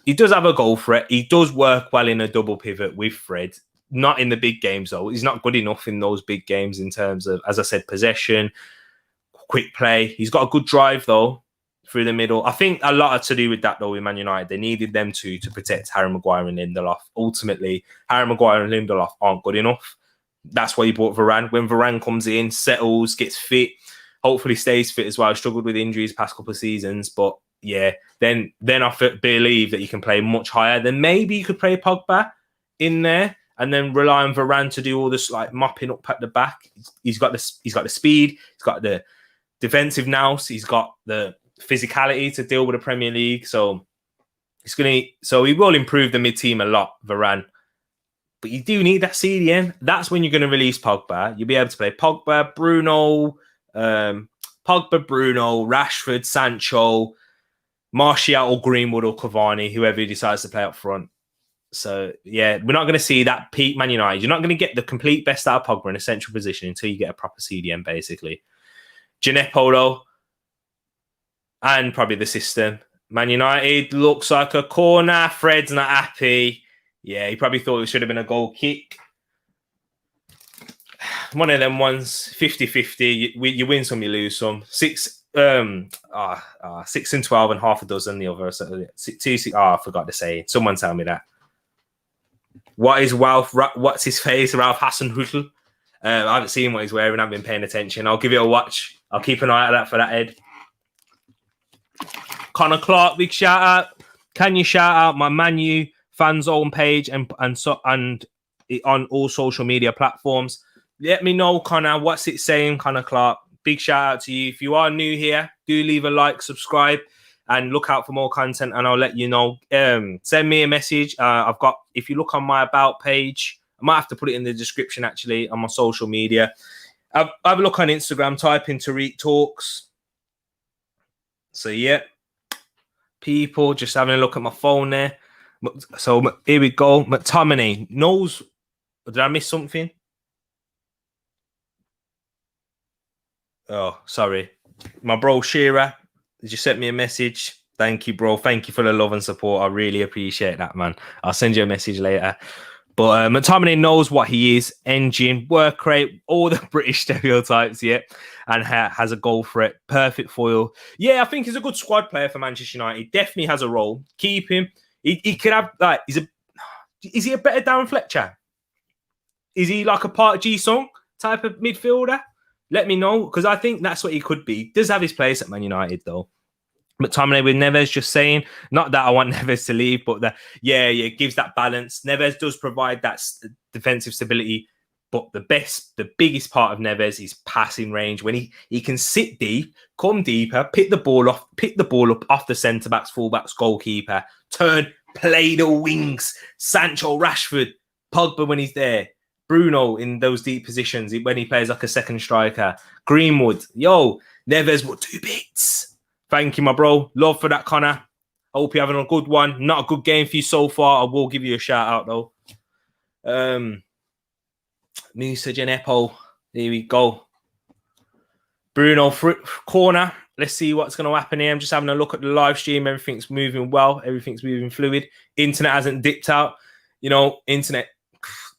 He does have a goal for it. He does work well in a double pivot with Fred. Not in the big games, though. He's not good enough in those big games in terms of, as I said, possession, quick play. He's got a good drive, though, through the middle. I think a lot to do with that, though, with Man United. They needed them to protect Harry Maguire and Lindelof. Ultimately, Harry Maguire and Lindelof aren't good enough. That's why you brought Varane. When Varane comes in, settles, gets fit, hopefully stays fit as well. Struggled with injuries past couple of seasons, but yeah, then I believe that you can play much higher. Then maybe you could play Pogba in there and then rely on Varane to do all this like mopping up at the back. He's got the speed, he's got the defensive nous, he's got the physicality to deal with the Premier League. So he will improve the mid-team a lot, Varane. But you do need that CDM. That's when you're going to release Pogba. You'll be able to play Pogba, Bruno, Rashford, Sancho, Martial or Greenwood or Cavani, whoever he decides to play up front. So, yeah, we're not going to see that peak Man United. You're not going to get the complete best out of Pogba in a central position until you get a proper CDM, basically. Gineppo, though, and probably the system. Man United looks like a corner. Fred's not happy. Yeah, he probably thought it should have been a goal kick. One of them ones, 50-50. You win some, you lose some. 6 and 12 and half a dozen the other. So I forgot to say it. Someone tell me that. What's his face? Ralph Hasenhüttl. I haven't seen what he's wearing. I've been paying attention. I'll give it a watch. I'll keep an eye out that for that, Ed. Connor Clark, big shout out. Can you shout out my Man U fan zone page and on all social media platforms? Let me know, Connor. What's it saying, Connor Clark? Big shout out to you. If you are new here, do leave a like, subscribe, and look out for more content, and I'll let you know. Send me a message. If you look on my About page, I might have to put it in the description, actually, on my social media. Have a look on Instagram, type in Tereak Talks. So, yeah. People, just having a look at my phone there. So, here we go. McTominay knows... Did I miss something? Oh, sorry. My bro Shearer, you just sent me a message. Thank you, bro. Thank you for the love and support. I really appreciate that, man. I'll send you a message later. But McTominay knows what he is. Engine, work rate, all the British stereotypes, yeah. And has a goal for it. Perfect foil. Yeah, I think he's a good squad player for Manchester United. He definitely has a role. Keep him. He could have, like, is he a better Darren Fletcher? Is he like a Park Ji-sung type of midfielder? Let me know, because I think that's what he could be. He does have his place at Man United, though. McTominay with Neves, just saying. Not that I want Neves to leave, but it gives that balance. Neves does provide that defensive stability, but the biggest part of Neves is passing range. When he can sit deep, come deeper, pick the ball up off the centre-backs, full-backs, goalkeeper, turn, play the wings. Sancho, Rashford, Pogba when he's there. Bruno in those deep positions when he plays like a second striker. Greenwood. Neves will do bits. Thank you, my bro. Love for that, Connor. Hope you're having a good one. Not a good game for you so far. I will give you a shout out, though. Musa Gineppo. There we go. Bruno corner. Let's see what's going to happen here. I'm just having a look at the live stream. Everything's moving well. Everything's moving fluid. Internet hasn't dipped out. Internet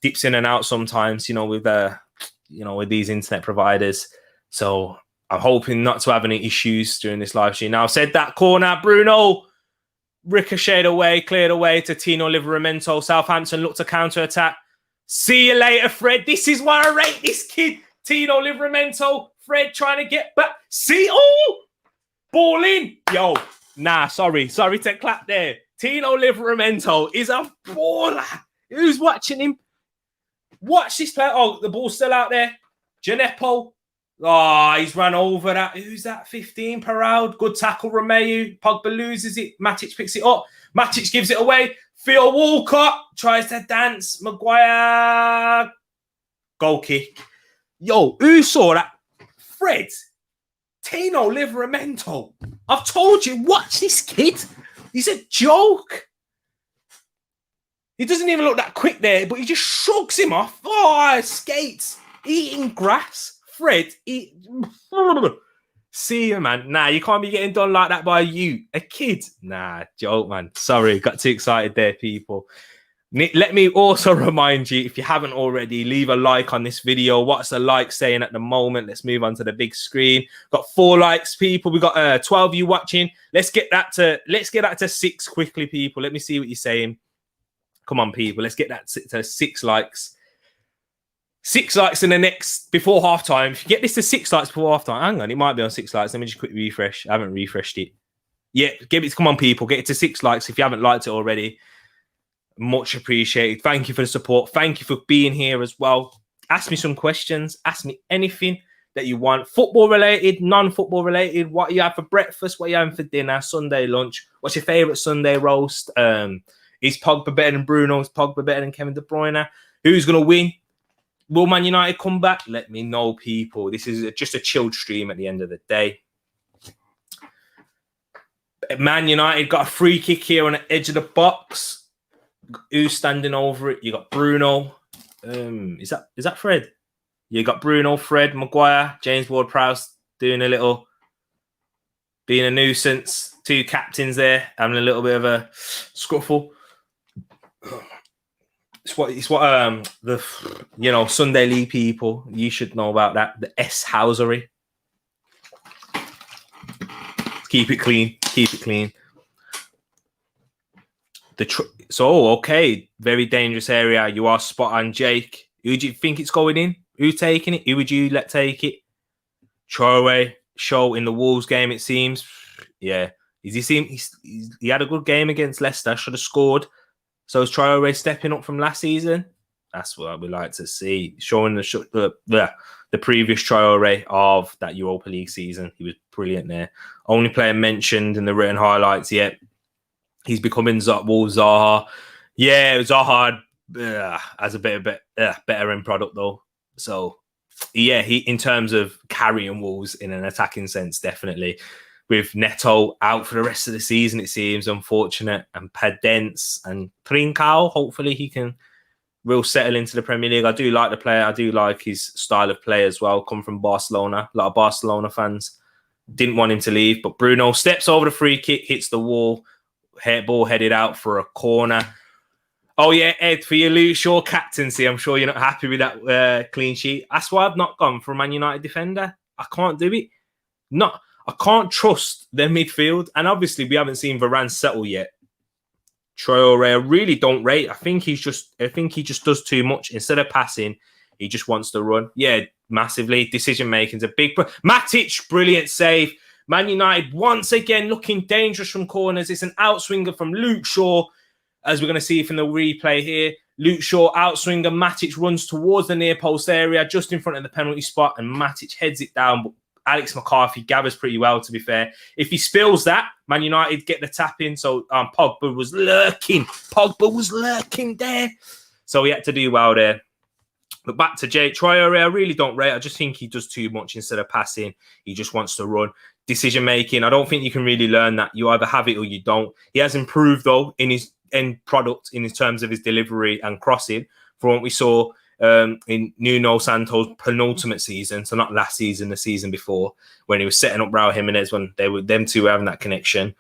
dips in and out sometimes, with these internet providers. So I'm hoping not to have any issues during this live stream. Now, I've said that corner, Bruno ricocheted away, cleared away to Tino Livramento. Southampton looked to counter-attack. See you later, Fred. This is why I rate this kid. Tino Livramento. Fred trying to get back. Ball in. Sorry to clap there. Tino Livramento is a baller. Who's watching him? Watch this player. Oh, the ball's still out there. Gineppo. Oh, he's run over that. Who's that? 15 per round. Good tackle, Romeu. Pogba loses it. Matic picks it up. Matic gives it away. Theo Walcott tries to dance. Maguire. Goal kick. Who saw that? Fred. Tino Livramento. I've told you, watch this kid. He's a joke. He doesn't even look that quick there, but he just shrugs him off. Oh, skates. Eating grass. Fred. See you, man. Nah, you can't be getting done like that by a kid. Nah, joke, man. Sorry, got too excited there, people. Let me also remind you, if you haven't already, leave a like on this video. What's the like saying at the moment? Let's move on to the big screen. Got 4 likes, people. We got 12 of you watching. Let's get that to 6 quickly, people. Let me see what you're saying. Come on, people. Let's get that to 6 likes. 6 likes in the next before halftime. If you get this to 6 likes before halftime, hang on, it might be on 6 likes. Let me just quickly refresh. I haven't refreshed it. Yeah, give it. Come on, people. Get it to 6 likes if you haven't liked it already. Much appreciated. Thank you for the support. Thank you for being here as well. Ask me some questions. Ask me anything that you want. Football related, non-football related. What you have for breakfast? What you having for dinner? Sunday lunch? What's your favourite Sunday roast? Is Pogba better than Bruno? Is Pogba better than Kevin De Bruyne? Who's going to win? Will Man United come back? Let me know, people. This is just a chilled stream at the end of the day. Man United got a free kick here on the edge of the box. Who's standing over it? You got Bruno. Is that Fred? You got Bruno, Fred, Maguire, James Ward-Prowse doing a little, being a nuisance. 2 captains there having a little bit of a scuffle. It's what the Sunday League people, you should know about that. The S-housery. Keep it clean. Keep it clean. Okay, very dangerous area. You are spot on, Jake. Who do you think it's going in? Who's taking it? Who would you let take it? Traore show in the Wolves game, it seems. Yeah. He had a good game against Leicester. Should have scored. So is Traore stepping up from last season? That's what we like to see. Showing the previous Traore of that Europa League season. He was brilliant there. Only player mentioned in the written highlights yet. He's becoming Wolves Zaha. Yeah, Zaha has a bit better end product though. So yeah, he in terms of carrying Wolves in an attacking sense, definitely. With Neto out for the rest of the season, it seems unfortunate, and Padence and Trincao. Hopefully, he can real settle into the Premier League. I do like the player. I do like his style of play as well. Come from Barcelona. A lot of Barcelona fans didn't want him to leave, but Bruno steps over the free kick, hits the wall. Ball headed out for a corner. Oh, yeah, Ed, for your Luke Shaw captaincy, I'm sure you're not happy with that clean sheet. That's why I've not gone for a Man United defender. I can't do it. I can't trust their midfield. And obviously, we haven't seen Varane settle yet. Traore, I really don't rate. I think he just does too much. Instead of passing, he just wants to run. Yeah, massively. Decision making's a big... Matic, brilliant save. Man United once again looking dangerous from corners. It's an outswinger from Luke Shaw, as we're going to see from the replay here. Luke Shaw outswinger. Matic runs towards the near post area, just in front of the penalty spot, and Matic heads it down. But Alex McCarthy gathers pretty well, to be fair. If he spills that, Man United get the tap in. So Pogba was lurking. Pogba was lurking there. So he had to do well there. But back to Jake Traore, I really don't rate. I just think he does too much instead of passing. He just wants to run. Decision making, I don't think you can really learn that. You either have it or you don't. He has improved though in his end product in terms of his delivery and crossing from what we saw in Nuno Santo's penultimate season. So not last season, the season before, when he was setting up Raul Jimenez when them two were having that connection.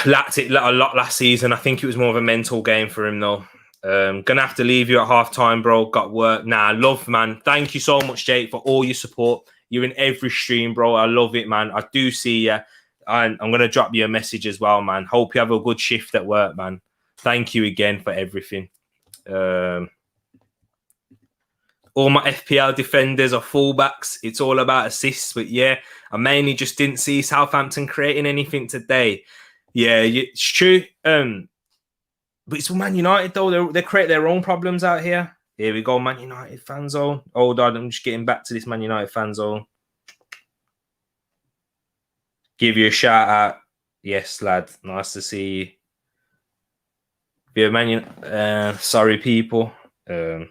Lacked it a lot last season. I think it was more of a mental game for him though. Gonna have to leave you at half time, bro. Got work. Nah, love, man. Thank you so much, Jake, for all your support. You're in every stream, bro. I love it, man. I do see you. And I'm gonna drop you a message as well, man. Hope you have a good shift at work, man. Thank you again for everything. All my FPL defenders are fullbacks. It's all about assists, but yeah, I mainly just didn't see Southampton creating anything today. Yeah, it's true. But it's Man United, though. They create their own problems out here. Here we go, Man United fan zone. Hold on, I'm just getting back to this Man United fan zone. Give you a shout out. Yes, lad. Nice to see you. Yeah, Man United. Sorry, people. 2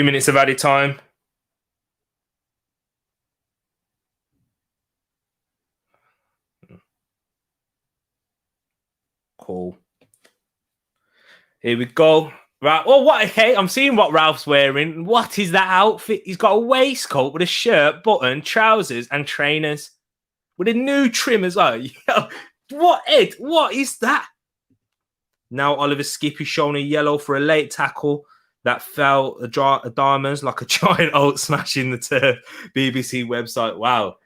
minutes of added time. Cool. Here we go. Right. Well, what? Okay, I'm seeing what Ralph's wearing. What is that outfit? He's got a waistcoat with a shirt, button, trousers, and trainers with a new trim as well. Yo, what, Ed? What is that? Now Oliver Skippy showing a yellow for a late tackle that fell a diamonds like a giant oat smashing the turf. BBC website. Wow.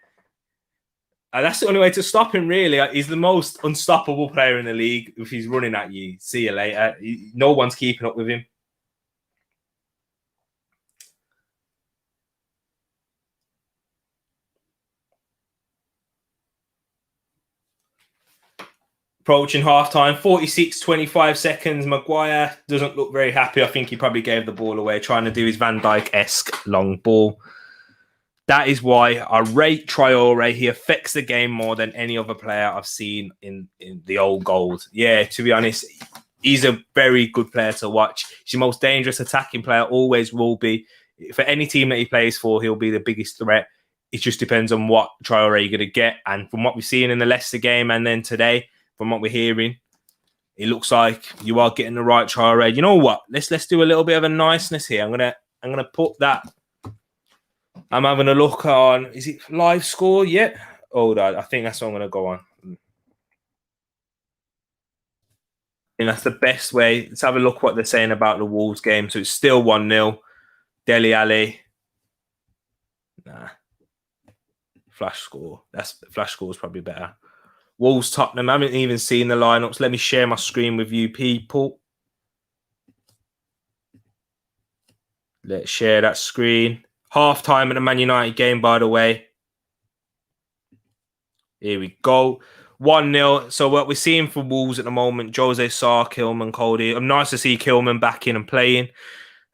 That's the only way to stop him, really. He's the most unstoppable player in the league. If he's running at you, see you later. No one's keeping up with him. Approaching half-time, 46, 25 seconds. Maguire doesn't look very happy. I think he probably gave the ball away, trying to do his Van Dijk-esque long ball. That is why I rate Traore. He affects the game more than any other player I've seen in the old gold. Yeah, to be honest, he's a very good player to watch. He's the most dangerous attacking player, always will be. For any team that he plays for, he'll be the biggest threat. It just depends on what Traore you're going to get. And from what we've seen in the Leicester game and then today, from what we're hearing, it looks like you are getting the right Traore. You know what? Let's do a little bit of a niceness here. I'm gonna put that. I'm having a look on. Is it live score yet? Hold on. I think that's what I'm gonna go on. And that's the best way. Let's have a look what they're saying about the Wolves game. So it's still 1-0. Dele Alli. Nah. Flash score. Flash score is probably better. Wolves, Tottenham. I haven't even seen the lineups. Let me share my screen with you people. Let's share that screen. Half time in the Man United game, by the way. Here we go. 1-0. So what we're seeing for Wolves at the moment, Jose Sarr, Kilman, Cody. I'm nice to see Kilman back in and playing.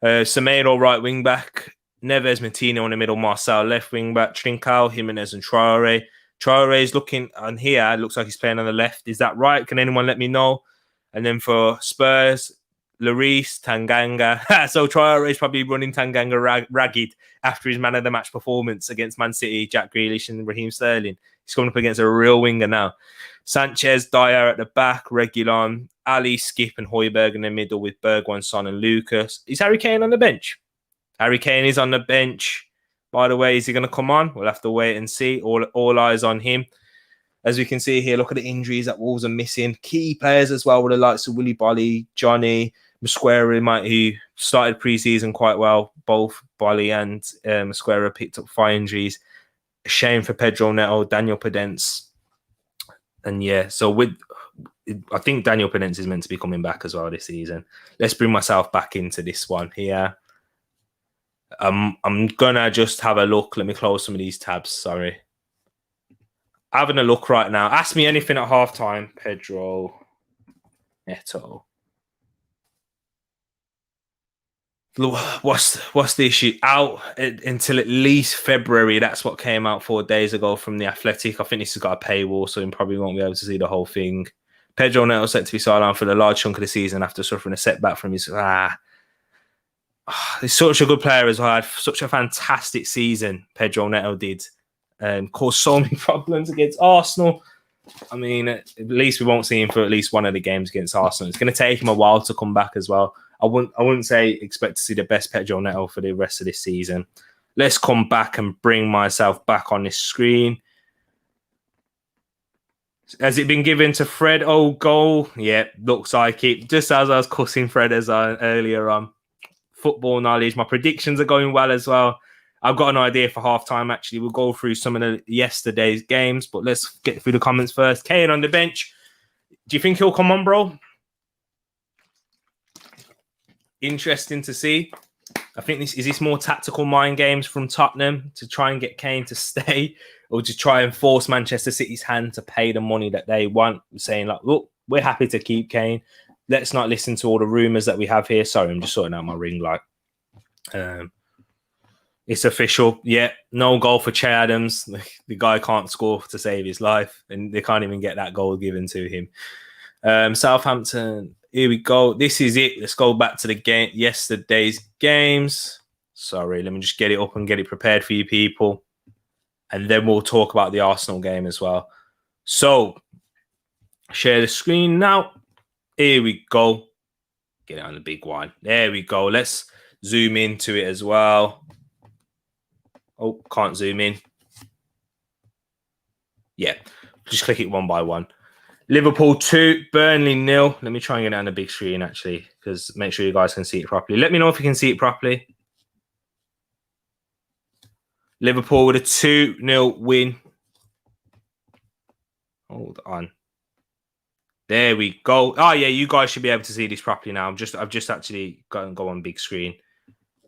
Semedo, right wing back. Neves, Martino in the middle. Marcel, left wing back. Trincao, Jimenez and Traore. Traore is looking on here. It looks like he's playing on the left. Is that right? Can anyone let me know? And then for Spurs, Lloris, Tanganga. So Traore is probably running Tanganga ragged after his man of the match performance against Man City, Jack Grealish and Raheem Sterling. He's coming up against a real winger now. Sanchez, Dyer at the back, Reguilon, Ali, Skip and Højbjerg in the middle with Bergwijn, Son and Lucas. Is Harry Kane on the bench? Harry Kane is on the bench. By the way, is he going to come on? We'll have to wait and see. All eyes on him. As we can see here, look at the injuries that Wolves are missing. Key players as well with the likes of Willy Bolly, Johnny, Mosquera, who started pre-season quite well. Both Bolly and Mosquera picked up 5 injuries. A shame for Pedro Neto, Daniel Podence. And yeah, so I think Daniel Podence is meant to be coming back as well this season. Let's bring myself back into this one here. I'm going to just have a look. Let me close some of these tabs. Sorry. Having a look right now. Ask me anything at halftime, Pedro Neto. What's the issue? Out until at least February. That's what came out 4 days ago from The Athletic. I think this has got a paywall, so you probably won't be able to see the whole thing. Pedro Neto set to be sidelined for the large chunk of the season after suffering a setback from his... He's such a good player as well. Had such a fantastic season, Pedro Neto did. Caused so many problems against Arsenal. I mean, at least we won't see him for at least one of the games against Arsenal. It's going to take him a while to come back as well. I wouldn't say expect to see the best Pedro Neto for the rest of this season. Let's come back and bring myself back on this screen. Has it been given to Fred? Oh, goal. Yeah, looks like it. Just as I was cussing Fred earlier on. Football knowledge. My predictions are going well as well. I've got an idea for halftime, actually. We'll go through some of the yesterday's games, but let's get through the comments first. Kane on the bench. Do you think he'll come on, bro? Interesting to see. I think is this more tactical mind games from Tottenham to try and get Kane to stay or to try and force Manchester City's hand to pay the money that they want, saying like, look, we're happy to keep Kane. Let's not listen to all the rumours that we have here. Sorry, I'm just sorting out my ring light. It's official. Yeah, no goal for Che Adams. The guy can't score to save his life, and they can't even get that goal given to him. Southampton, here we go. This is it. Let's go back to the game. Yesterday's games. Sorry, let me just get it up and get it prepared for you people. And then we'll talk about the Arsenal game as well. So, share the screen now. Here we go. Get it on the big one. There we go. Let's zoom into it as well. Oh, can't zoom in. Yeah, just click it one by one. Liverpool 2, Burnley 0. Let me try and get it on the big screen, actually, because make sure you guys can see it properly. Let me know if you can see it properly. Liverpool with a 2-0 win. Hold on. There we go. Oh, yeah, you guys should be able to see this properly now. I've just actually got to go on big screen.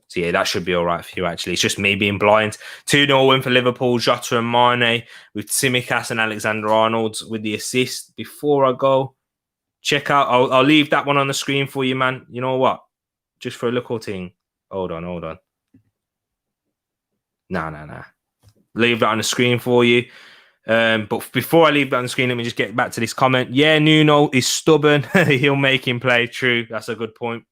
So, yeah, that should be all right for you, actually. It's just me being blind. 2-0 win for Liverpool, Jota and Mane, with Tsimikas and Alexander-Arnold with the assist. Before I go, check out... I'll leave that one on the screen for you, man. You know what? Just for a little thing. Hold on. Nah. Leave that on the screen for you. But before I leave that on the screen, let me just get back to this comment. Yeah, Nuno is stubborn. He'll make him play. True. That's a good point.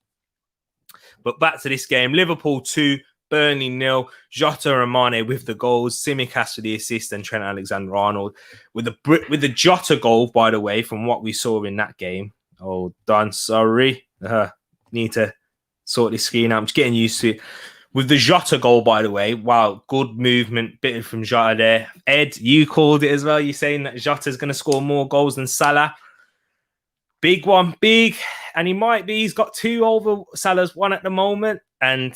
But back to this game. Liverpool 2, Burnley 0. Jota and Mane with the goals. Tsimikas for the assist and Trent Alexander-Arnold. With the Jota goal, by the way, from what we saw in that game. Oh, done. Sorry. Need to sort this screen out. I'm just getting used to it. With the Jota goal, by the way, wow, good movement, bit from Jota there. Ed, you called it as well. You're saying that Jota's going to score more goals than Salah. Big one, big. And he might be. He's got 2 over Salah's 1 at the moment. And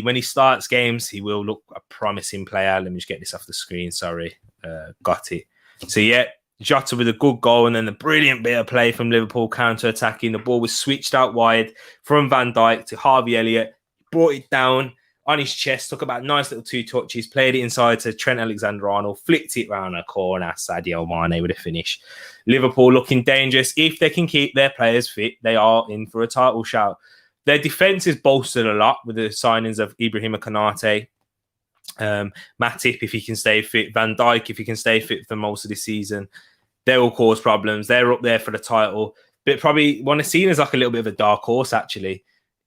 when he starts games, he will look a promising player. Let me just get this off the screen. Sorry. Got it. So, yeah, Jota with a good goal and then the brilliant bit of play from Liverpool counter-attacking. The ball was switched out wide from Van Dijk to Harvey Elliott. Brought it down on his chest, took about nice little 2 touches, played it inside to Trent Alexander-Arnold, flicked it round a corner. Sadio Mane with a finish. Liverpool looking dangerous. If they can keep their players fit, they are in for a title shout. Their defence is bolstered a lot with the signings of Ibrahima Konate, Matip, if he can stay fit, Van Dijk, if he can stay fit for most of the season. They will cause problems. They're up there for the title, but probably want to see it as like a little bit of a dark horse, actually,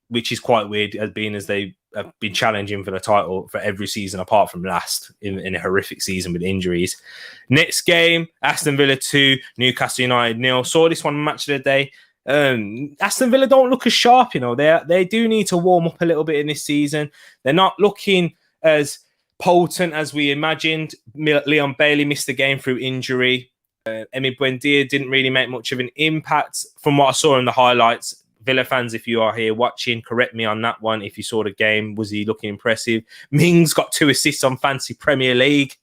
which is quite weird, as they have been challenging for the title for every season apart from last in a horrific season with injuries. Next game, Aston Villa 2, Newcastle United 0. Saw this one match of the day. Aston Villa don't look as sharp, you know. They do need to warm up a little bit in this season. They're not looking as potent as we imagined. Leon Bailey missed the game through injury. Emi Buendia didn't really make much of an impact from what I saw in the highlights. Villa fans, if you are here watching, correct me on that one. If you saw the game, was he looking impressive? Mings got 2 assists on Fantasy Premier League.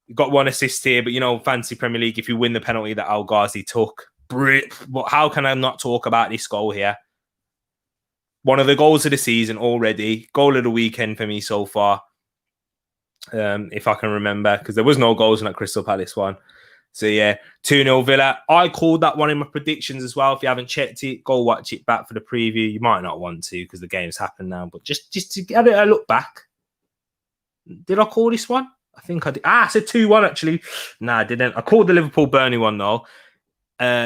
You got 1 assist here, but you know, Fantasy Premier League, if you win the penalty that Al Ghazi took, how can I not talk about this goal here? One of the goals of the season already. Goal of the weekend for me so far. If I can remember, because there was no goals in that Crystal Palace one. So, yeah, 2-0 Villa. I called that one in my predictions as well. If you haven't checked it, go watch it back for the preview. You might not want to because the game's happened now. But just to get a look back. Did I call this one? I think I did. I said 2-1, actually. No, I didn't. I called the Liverpool-Burnley one, though.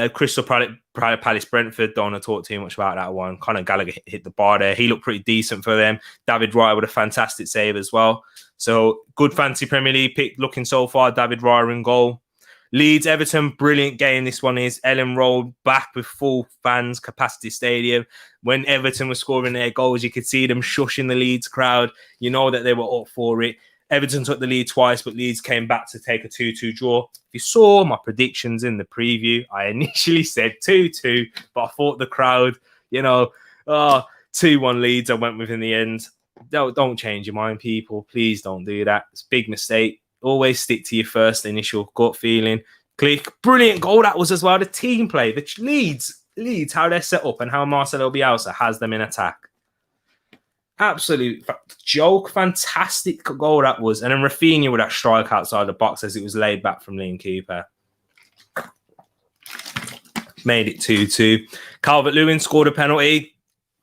Crystal Palace Brentford. Don't want to talk too much about that one. Conor Gallagher hit the bar there. He looked pretty decent for them. David Raya with a fantastic save as well. So, good fancy Premier League pick looking so far. David Raya in goal. Leeds, Everton, brilliant game this one is. Ellen Road back with full fans, capacity stadium. When Everton was scoring their goals, you could see them shushing the Leeds crowd. You know that they were up for it. Everton took the lead twice, but Leeds came back to take a 2-2 draw. If you saw my predictions in the preview, I initially said 2-2, but I thought the crowd, 2-1 Leeds I went with in the end. Don't change your mind, people. Please don't do that. It's a big mistake. Always stick to your first initial gut feeling. Click. Brilliant goal that was as well. The team play. The Leeds, how they're set up and how Marcelo Bielsa has them in attack. Absolute joke. Fantastic goal that was. And then Rafinha with that strike outside the box as it was laid back from Liam Cooper. Made it 2-2. Calvert-Lewin scored a penalty.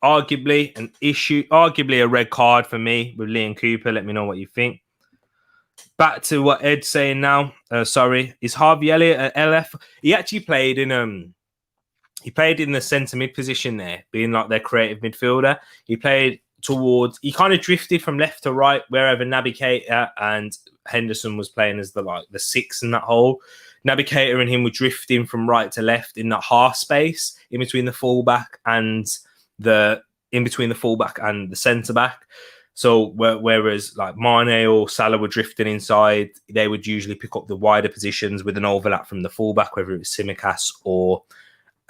Arguably a red card for me with Liam Cooper. Let me know what you think. Back to what Ed's saying now. Is Harvey Elliott at LF? He actually played in the centre mid position there, being like their creative midfielder. He kind of drifted from left to right wherever Naby Keita and Henderson was playing as the 6 in that hole. Navigator and him were drifting from right to left in that half space in between the fullback and the centre back. So whereas like Mane or Salah were drifting inside, they would usually pick up the wider positions with an overlap from the fullback, whether it was Tsimikas or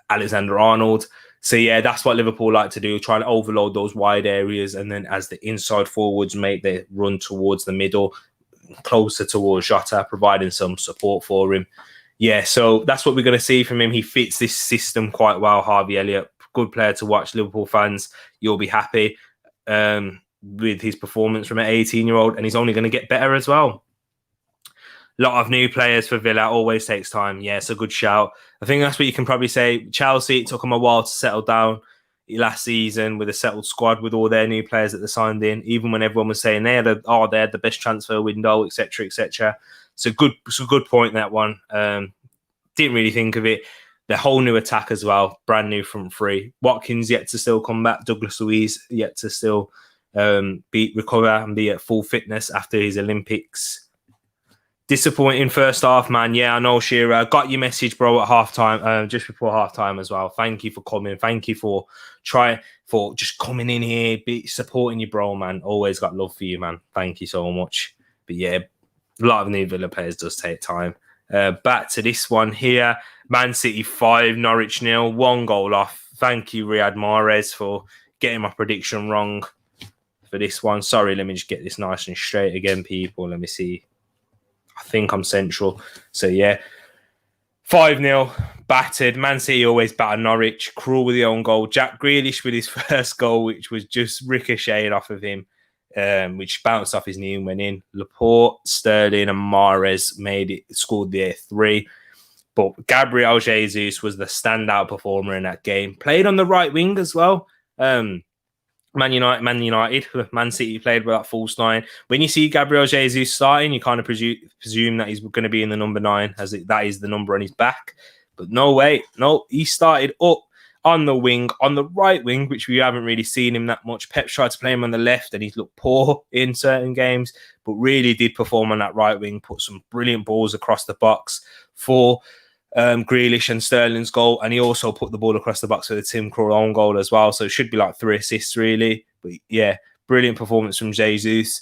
Alexander-Arnold. So yeah, that's what Liverpool like to do, try to overload those wide areas, and then as the inside forwards make their run towards the middle, closer towards Jota, providing some support for him. Yeah, so that's what we're going to see from him. He fits this system quite well, Harvey Elliott. Good player to watch, Liverpool fans. You'll be happy with his performance from an 18-year-old, and he's only going to get better as well. A lot of new players for Villa, always takes time. Yeah, it's a good shout. I think that's what you can probably say. Chelsea, it took them a while to settle down last season with a settled squad with all their new players that they signed in, even when everyone was saying they had the best transfer window, etc., etc. It's a good point, that one. Didn't really think of it. The whole new attack as well, brand new front three. Watkins yet to still come back. Douglas Luiz yet to still recover and be at full fitness after his Olympics. Disappointing first half, man. Yeah, I know, Shearer. Got your message, bro, at halftime, just before halftime as well. Thank you for coming. Thank you for just coming in here, supporting you, bro, man. Always got love for you, man. Thank you so much. But yeah, a lot of new Villa players does take time. Back to this one here. Man City 5, Norwich 0, 1 goal off. Thank you, Riyad Mahrez, for getting my prediction wrong for this one. Sorry, let me just get this nice and straight again, people. Let me see. I think I'm central. So, yeah. 5-0, battered. Man City always batter Norwich. Cruel with the own goal. Jack Grealish with his first goal, which was just ricocheted off of him, which bounced off his knee and went in. Laporte, Sterling and Mahrez scored the 3. But Gabriel Jesus was the standout performer in that game. Played on the right wing as well. Man City played with that false 9. When you see Gabriel Jesus starting, you kind of presume that he's going to be in the number 9, as that is the number on his back. But no way. No, he started up on the wing, on the right wing, which we haven't really seen him that much. Pep tried to play him on the left, and he's looked poor in certain games, but really did perform on that right wing, put some brilliant balls across the box for Grealish and Sterling's goal, and he also put the ball across the box for the Tim Krul own goal as well. So it should be like 3 assists, really. But yeah, brilliant performance from Jesus.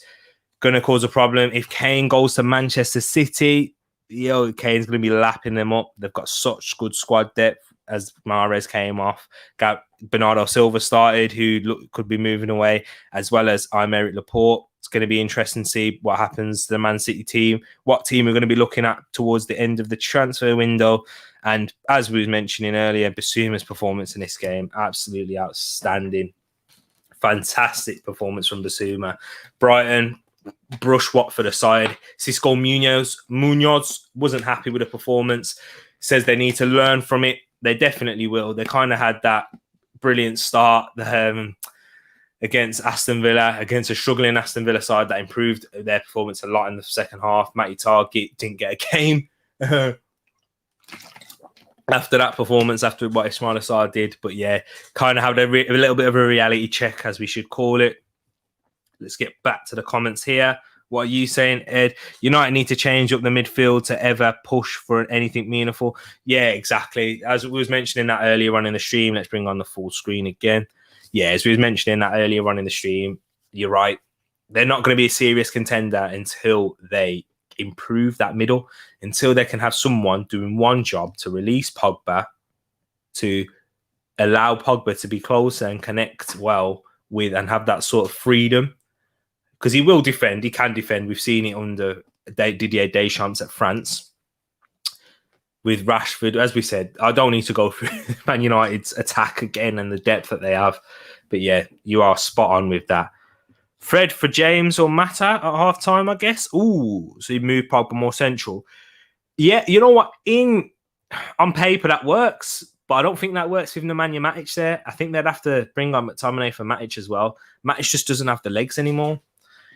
Going to cause a problem. If Kane goes to Manchester City, Kane's going to be lapping them up. They've got such good squad depth as Mahrez came off. Got Bernardo Silva started, who could be moving away, as well as Aymeric Laporte. It's going to be interesting to see what happens to the Man City team, what team we're going to be looking at towards the end of the transfer window. And as we were mentioning earlier, Bissouma's performance in this game, absolutely outstanding. Fantastic performance from Bissouma. Brighton brush Watford aside. Cisco Munoz wasn't happy with the performance. Says they need to learn from it. They definitely will. They kind of had that brilliant start against Aston Villa, against a struggling Aston Villa side that improved their performance a lot in the second half. Matty Target didn't get a game after that performance, after what Ismail Assar did. But yeah, kind of had a little bit of a reality check, as we should call it. Let's get back to the comments here. What are you saying, Ed? United need to change up the midfield to ever push for anything meaningful. Yeah, exactly. As we was mentioning that earlier on in the stream, let's bring on the full screen again. Yeah, as we was mentioning that earlier on in the stream, you're right. They're not going to be a serious contender until they improve that middle, until they can have someone doing one job to release Pogba, to allow Pogba to be closer and connect well with and have that sort of freedom. Because he will defend. He can defend. We've seen it under Didier Deschamps at France. With Rashford, as we said, I don't need to go through Man United's attack again and the depth that they have. But yeah, you are spot on with that. Fred for James or Mata at half-time, I guess. Ooh, so you move Pogba more central. Yeah, you know what? On paper, that works. But I don't think that works with Nemanja Matic there. I think they'd have to bring on McTominay for Matic as well. Matic just doesn't have the legs anymore.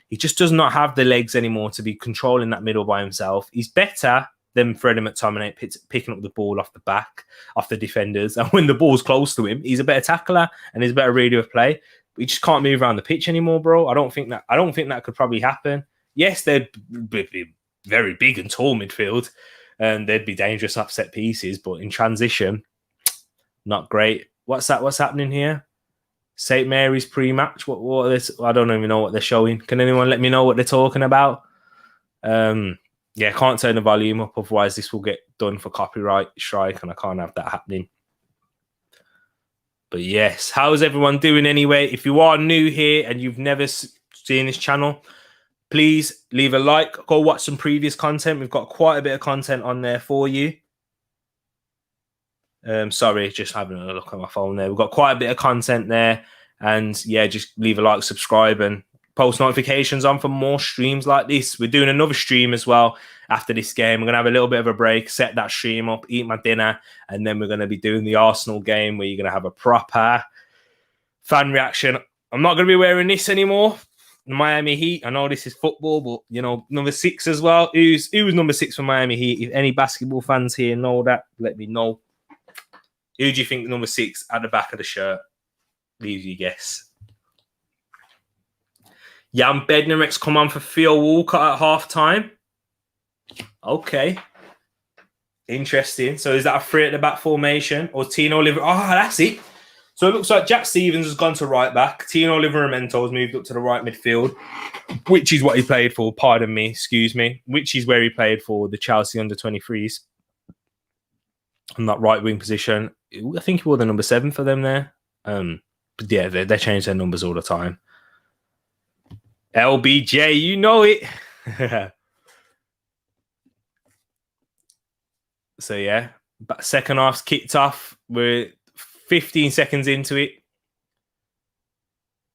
He just does not have the legs anymore to be controlling that middle by himself. He's better than Freddie McTominay picking up the ball off the back, off the defenders. And when the ball's close to him, he's a better tackler and he's a better reader of play. But he just can't move around the pitch anymore, bro. I don't think that could probably happen. Yes, they'd be very big and tall midfield. and they'd be dangerous upset pieces. But in transition, not great. What's that? What's happening here? St. Mary's pre-match. What are this? I don't even know what they're showing. Can anyone let me know what they're talking about? Yeah, can't turn the volume up, otherwise this will get done for copyright strike, and I can't have that happening. But yes, how's everyone doing anyway? If you are new here and you've never seen this channel, please leave a like. Go watch some previous content. We've got quite a bit of content on there for you. Sorry, just having a look at my phone there. We've got quite a bit of content there. And yeah, just leave a like, subscribe, and post notifications on for more streams like this. We're doing another stream as well after this game. We're going to have a little bit of a break, set that stream up, eat my dinner, and then we're going to be doing the Arsenal game where you're going to have a proper fan reaction. I'm not going to be wearing this anymore. Miami Heat. I know this is football, but you know, number 6 as well. Who was number 6 for Miami Heat? If any basketball fans here know that, let me know. Who do you think number 6 at the back of the shirt? Leave your guess. Jan Bednarek's come on for Theo Walcott at half-time. Okay. Interesting. So is that a 3 at the back formation? Or Tino Liver? Oh, that's it. So it looks like Jack Stevens has gone to right back. Tino Livramento has moved up to the right midfield, which is what he played for. Pardon me, excuse me. Which is where he played for the Chelsea under-23s. On that right wing position. I think he wore the number 7 for them there. But yeah, they change their numbers all the time. LBJ, you know it. So yeah, but second half's kicked off. We're 15 seconds into it,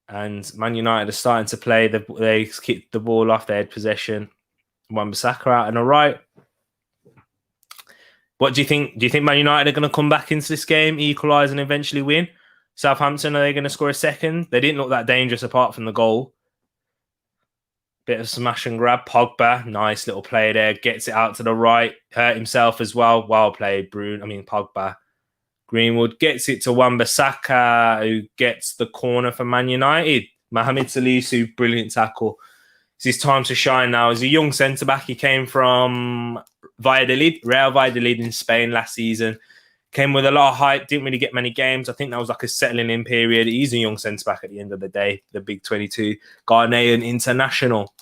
and Man United are starting to play. They kicked the ball off. They had possession. Wan-Bissaka out on the right. What do you think? Do you think Man United are going to come back into this game, equalise, and eventually win? Southampton, are they going to score a second? They didn't look that dangerous apart from the goal. Bit of smash and grab. Pogba, nice little play there. Gets it out to the right. Hurt himself as well. Well played, Pogba. Greenwood gets it to Wan-Bissaka, who gets the corner for Man United. Mohamed Salisu, brilliant tackle. It's his time to shine now. He's a young centre-back. He came from Real Valladolid in Spain last season. Came with a lot of hype, didn't really get many games. I think that was like a settling in period. He's a young centre-back at the end of the day, the big 22 Ghanaian international.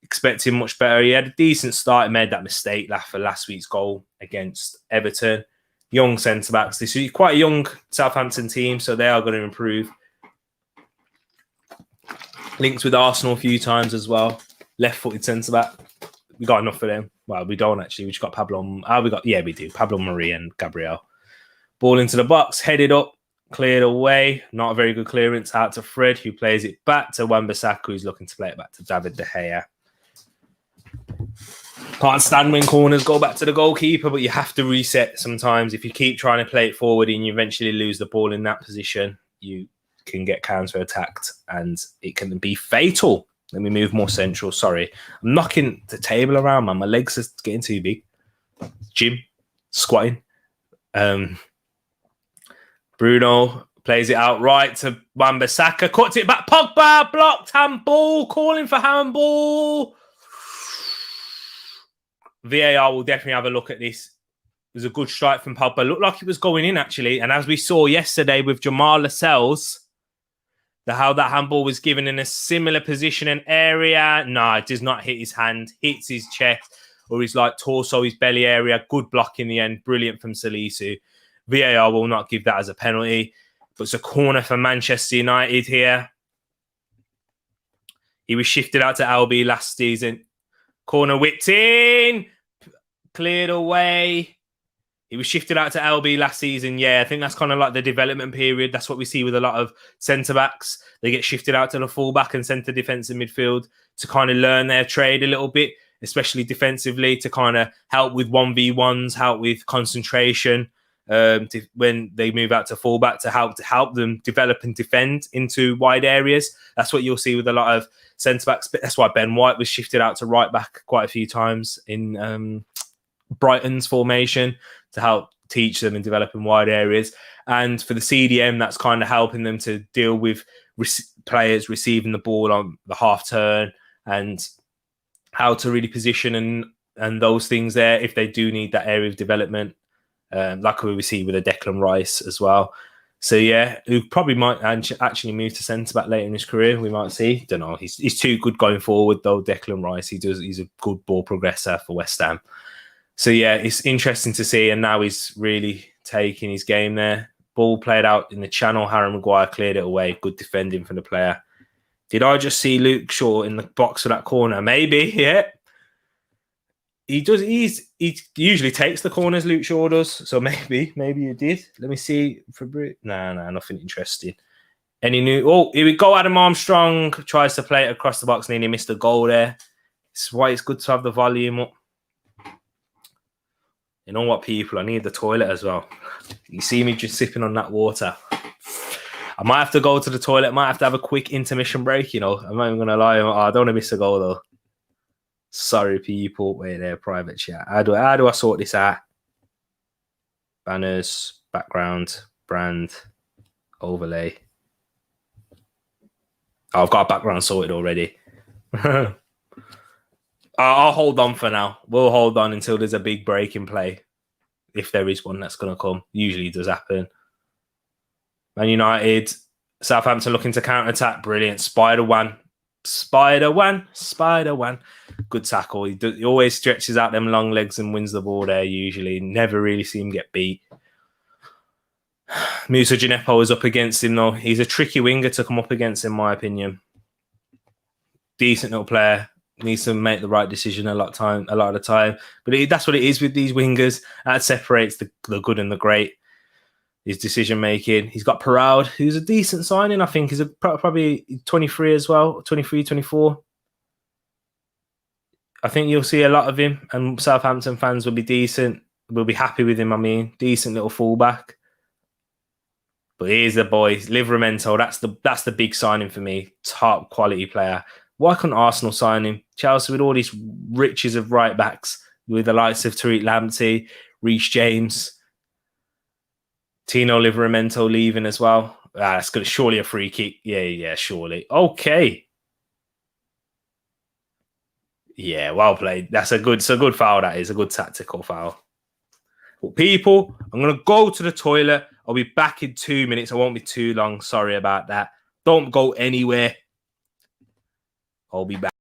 Expecting much better. He had a decent start. He made that mistake for last week's goal against Everton. Young centre-backs. This is quite a young Southampton team, so they are going to improve. Linked with Arsenal a few times as well. Left-footed centre-back. We got enough for them. Well, we don't actually. We just got Pablo. We do. Pablo Marie and Gabriel. Ball into the box, headed up, cleared away. Not a very good clearance out to Fred, who plays it back to Wan-Bissaka, who's looking to play it back to David De Gea. Can't stand when corners go back to the goalkeeper, but you have to reset sometimes. If you keep trying to play it forward and you eventually lose the ball in that position, you can get counter-attacked and it can be fatal. Let me move more central. Sorry. I'm knocking the table around, man. My legs are getting too big. Gym. Squatting. Bruno plays it out right to Wan-Bissaka. Cuts it back. Pogba blocked. Handball. Calling for handball. VAR will definitely have a look at this. It was a good strike from Pogba. Looked like it was going in, actually. And as we saw yesterday with Jamal Lascelles, how that handball was given in a similar position and area. No, it does not hit his hand. Hits his chest or his torso, his belly area. Good block in the end. Brilliant from Salisu. VAR will not give that as a penalty. But it's a corner for Manchester United here. He was shifted out to LB last season. Corner whipped in. Cleared away. He was shifted out to LB last season. Yeah, I think that's kind of like the development period. That's what we see with a lot of centre-backs. They get shifted out to the full-back and centre defensive midfield to kind of learn their trade a little bit, especially defensively, to kind of help with 1v1s, help with concentration when they move out to full-back to help them develop and defend into wide areas. That's what you'll see with a lot of centre-backs. That's why Ben White was shifted out to right-back quite a few times in Brighton's formation to help teach them and develop in wide areas. And for the CDM, that's kind of helping them to deal with players receiving the ball on the half turn and how to really position and and those things there if they do need that area of development, like we see with a Declan Rice as well. So yeah, who probably might actually move to centre back later in his career. We might see. Don't know. He's too good going forward though. Declan Rice. He's a good ball progressor for West Ham. So yeah, it's interesting to see. And now he's really taking his game there. Ball played out in the channel. Harry Maguire cleared it away. Good defending from the player. Did I just see Luke Shaw in the box for that corner? Maybe. Yeah. He does. He usually takes the corners. Luke Shaw does. So maybe you did. Let me see. No, nothing interesting. Any new? Oh, here we go. Adam Armstrong tries to play it across the box, and he missed a goal there. It's why it's good to have the volume up. You know what, people? I need the toilet as well. You see me just sipping on that water. I might have to go to the toilet. I might have to have a quick intermission break. You know, I'm not even gonna lie. I don't want to miss a goal though. Sorry, people. Wait there, private chat. How do I sort this out? Banners, background, brand, overlay. Oh, I've got a background sorted already. I'll hold on for now. We'll hold on until there's a big break in play. If there is one that's going to come. Usually does happen. Man United, Southampton looking to counter-attack. Brilliant. Spider-Man. Good tackle. He always stretches out them long legs and wins the ball there usually. Never really see him get beat. Musa Gineppo is up against him though. He's a tricky winger to come up against in my opinion. Decent little player. Needs to make the right decision a lot of the time. But that's what it is with these wingers. That separates the good and the great. His decision making. He's got Perraud, who's a decent signing, I think. He's probably 23 as well, 23, 24. I think you'll see a lot of him, and Southampton fans will be decent. Will be happy with him, I mean. Decent little fullback. But here's the boy, Livramento. That's the big signing for me. Top quality player. Why couldn't Arsenal sign him? Chelsea with all these riches of right backs, with the likes of Tereak Lamptey, Reece James, Tino Livramento leaving as well. That's good. Surely a free kick. Yeah, surely. Okay. Yeah, well played. That's a good foul. That is a good tactical foul. Well, people, I'm going to go to the toilet. I'll be back in 2 minutes. I won't be too long. Sorry about that. Don't go anywhere. I'll be back.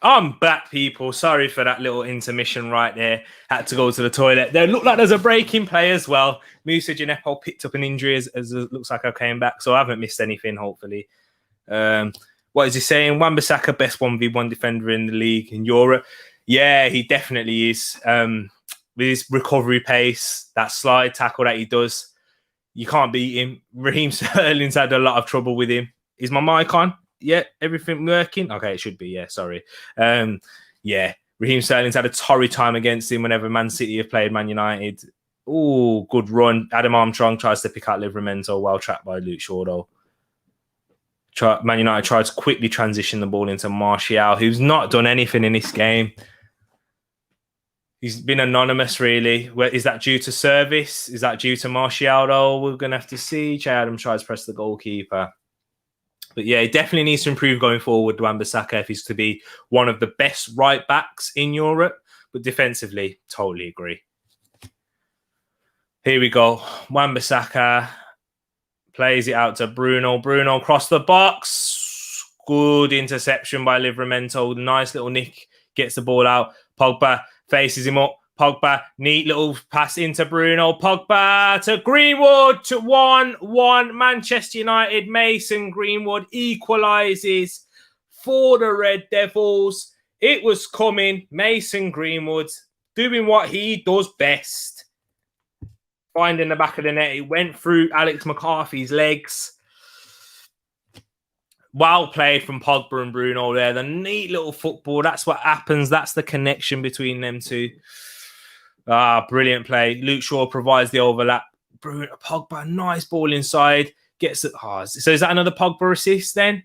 I'm back, people. Sorry for that little intermission right there. Had to go to the toilet. There looked like there's a break in play as well. Musa Gineppo picked up an injury as it looks like I came back, so I haven't missed anything, hopefully. What is he saying? Wan-Bissaka, best 1v1 defender in the league in Europe. Yeah, he definitely is. With his recovery pace, that slide tackle that he does, you can't beat him. Raheem Sterling's had a lot of trouble with him. Is my mic on? Yeah, everything working? Okay, it should be. Yeah, sorry. Yeah, Raheem Sterling's had a torrid time against him whenever Man City have played Man United. Oh, good run. Adam Armstrong tries to pick out Livramento. Well trapped by Luke Shaw, though. Man United tried to quickly transition the ball into Martial, who's not done anything in this game. He's been anonymous, really. Is that due to service? Is that due to Martial, though? We're going to have to see. Che Adam tries to press the goalkeeper. But yeah, he definitely needs to improve going forward, Wan-Bissaka, if he's to be one of the best right backs in Europe. But defensively, totally agree. Here we go. Wan-Bissaka plays it out to Bruno. Bruno across the box. Good interception by Livramento. Nice little nick. Gets the ball out. Pogba faces him up. Pogba, neat little pass into Bruno. Pogba to Greenwood to 1-1. Manchester United, Mason Greenwood equalises for the Red Devils. It was coming. Mason Greenwood doing what he does best. Finding the back of the net. It went through Alex McCarthy's legs. Well played from Pogba and Bruno there. The neat little football. That's what happens. That's the connection between them two. Brilliant play. Luke Shaw provides the overlap. Bruno, Pogba, nice ball inside. Gets it. So is that another Pogba assist then?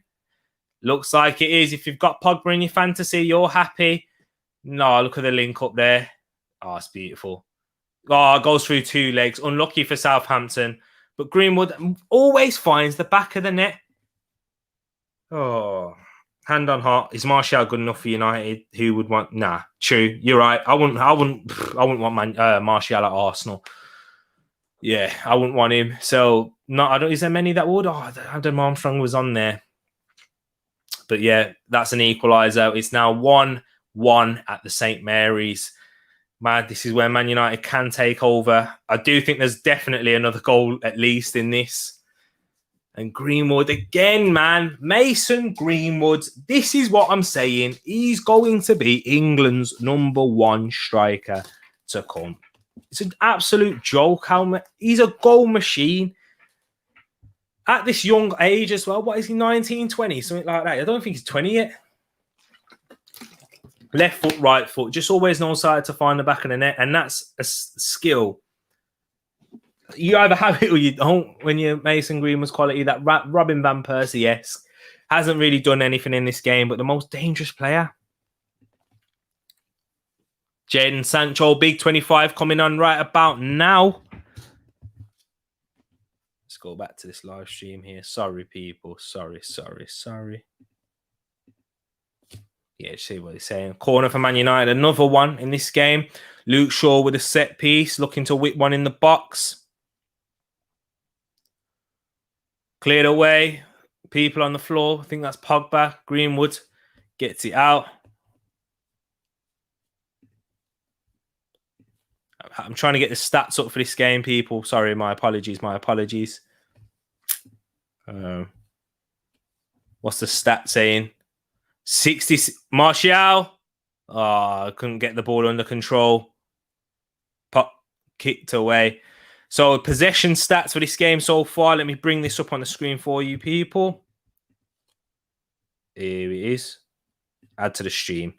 Looks like it is. If you've got Pogba in your fantasy, you're happy. No, look at the link up there. It's beautiful. It goes through two legs. Unlucky for Southampton. But Greenwood always finds the back of the net. Hand on heart. Is Martial good enough for United? Who would want? Nah, true. You're right. I wouldn't want Martial at Arsenal. Yeah, I wouldn't want him. So is there many that would? Adam Armstrong was on there. But yeah, that's an equaliser. It's now 1-1 at the St. Mary's. Man, this is where Man United can take over. I do think there's definitely another goal at least in this. And Greenwood again, man. Mason Greenwood. This is what I'm saying. He's going to be England's #1 striker to come. It's an absolute joke. He's a goal machine. At this young age as well. What is he, 19, 20? Something like that. I don't think he's 20 yet. Left foot, right foot. Just always knows how to find the back of the net. And that's a skill. You either have it or you don't when you're Mason Greenwood's quality. That Robin Van Persie-esque. Hasn't really done anything in this game, but the most dangerous player. Jadon Sancho, big 25 coming on right about now. Let's go back to this live stream here. Sorry, people. Sorry. Yeah, see what he's saying. Corner for Man United. Another one in this game. Luke Shaw with a set piece. Looking to whip one in the box. Cleared away. People on the floor. I think that's Pogba. Greenwood gets it out. I'm trying to get the stats up for this game, people. Sorry, my apologies. What's the stat saying? 60. Martial. Couldn't get the ball under control. Kicked away. So possession stats for this game so far. Let me bring this up on the screen for you, people. Here it is. Add to the stream.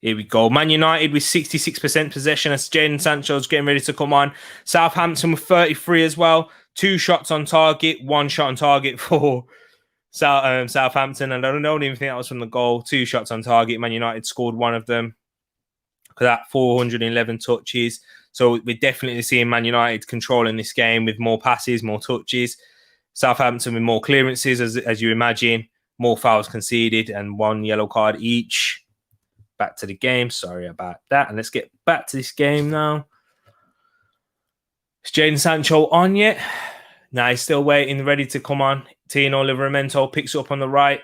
Here we go. Man United with 66% possession as Jadon Sancho's getting ready to come on. Southampton with 33 as well. 2 shots on target. 1 shot on target for Southampton. And I don't even think that was from the goal. 2 shots on target. Man United scored one of them. Look at that, 411 touches. So we're definitely seeing Man United controlling this game with more passes, more touches. Southampton with more clearances, as you imagine. More fouls conceded and 1 yellow card each. Back to the game. Sorry about that. And let's get back to this game now. Is Jadon Sancho on yet? No, he's still waiting, ready to come on. Tino Livramento picks up on the right.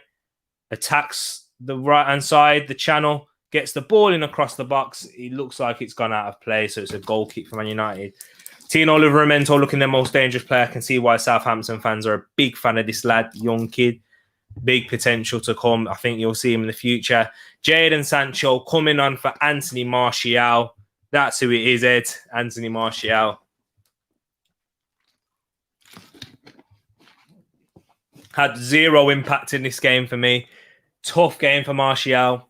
Attacks the right-hand side, the channel. Gets the ball in across the box. It looks like it's gone out of play, so it's a goal kick for Man United. Tino Livramento looking their most dangerous player. I can see why Southampton fans are a big fan of this lad, young kid. Big potential to come. I think you'll see him in the future. Jadon Sancho coming on for Anthony Martial. That's who it is, Ed. Anthony Martial. Had 0 impact in this game for me. Tough game for Martial.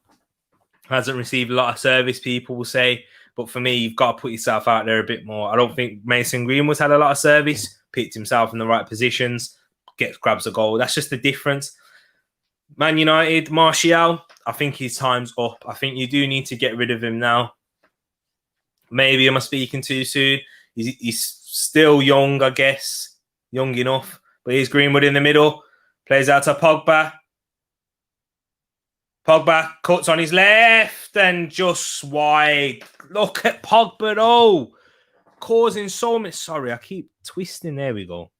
Hasn't received a lot of service, people will say. But for me, you've got to put yourself out there a bit more. I don't think Mason Greenwood's had a lot of service. Picked himself in the right positions. Grabs a goal. That's just the difference. Man United, Martial, I think his time's up. I think you do need to get rid of him now. Maybe am I speaking too soon? He's still young, I guess. Young enough. But he's Greenwood in the middle. Plays out to Pogba. Pogba cuts on his left and just wide. Look at Pogba, though. Causing so much. Sorry, I keep twisting. There we go.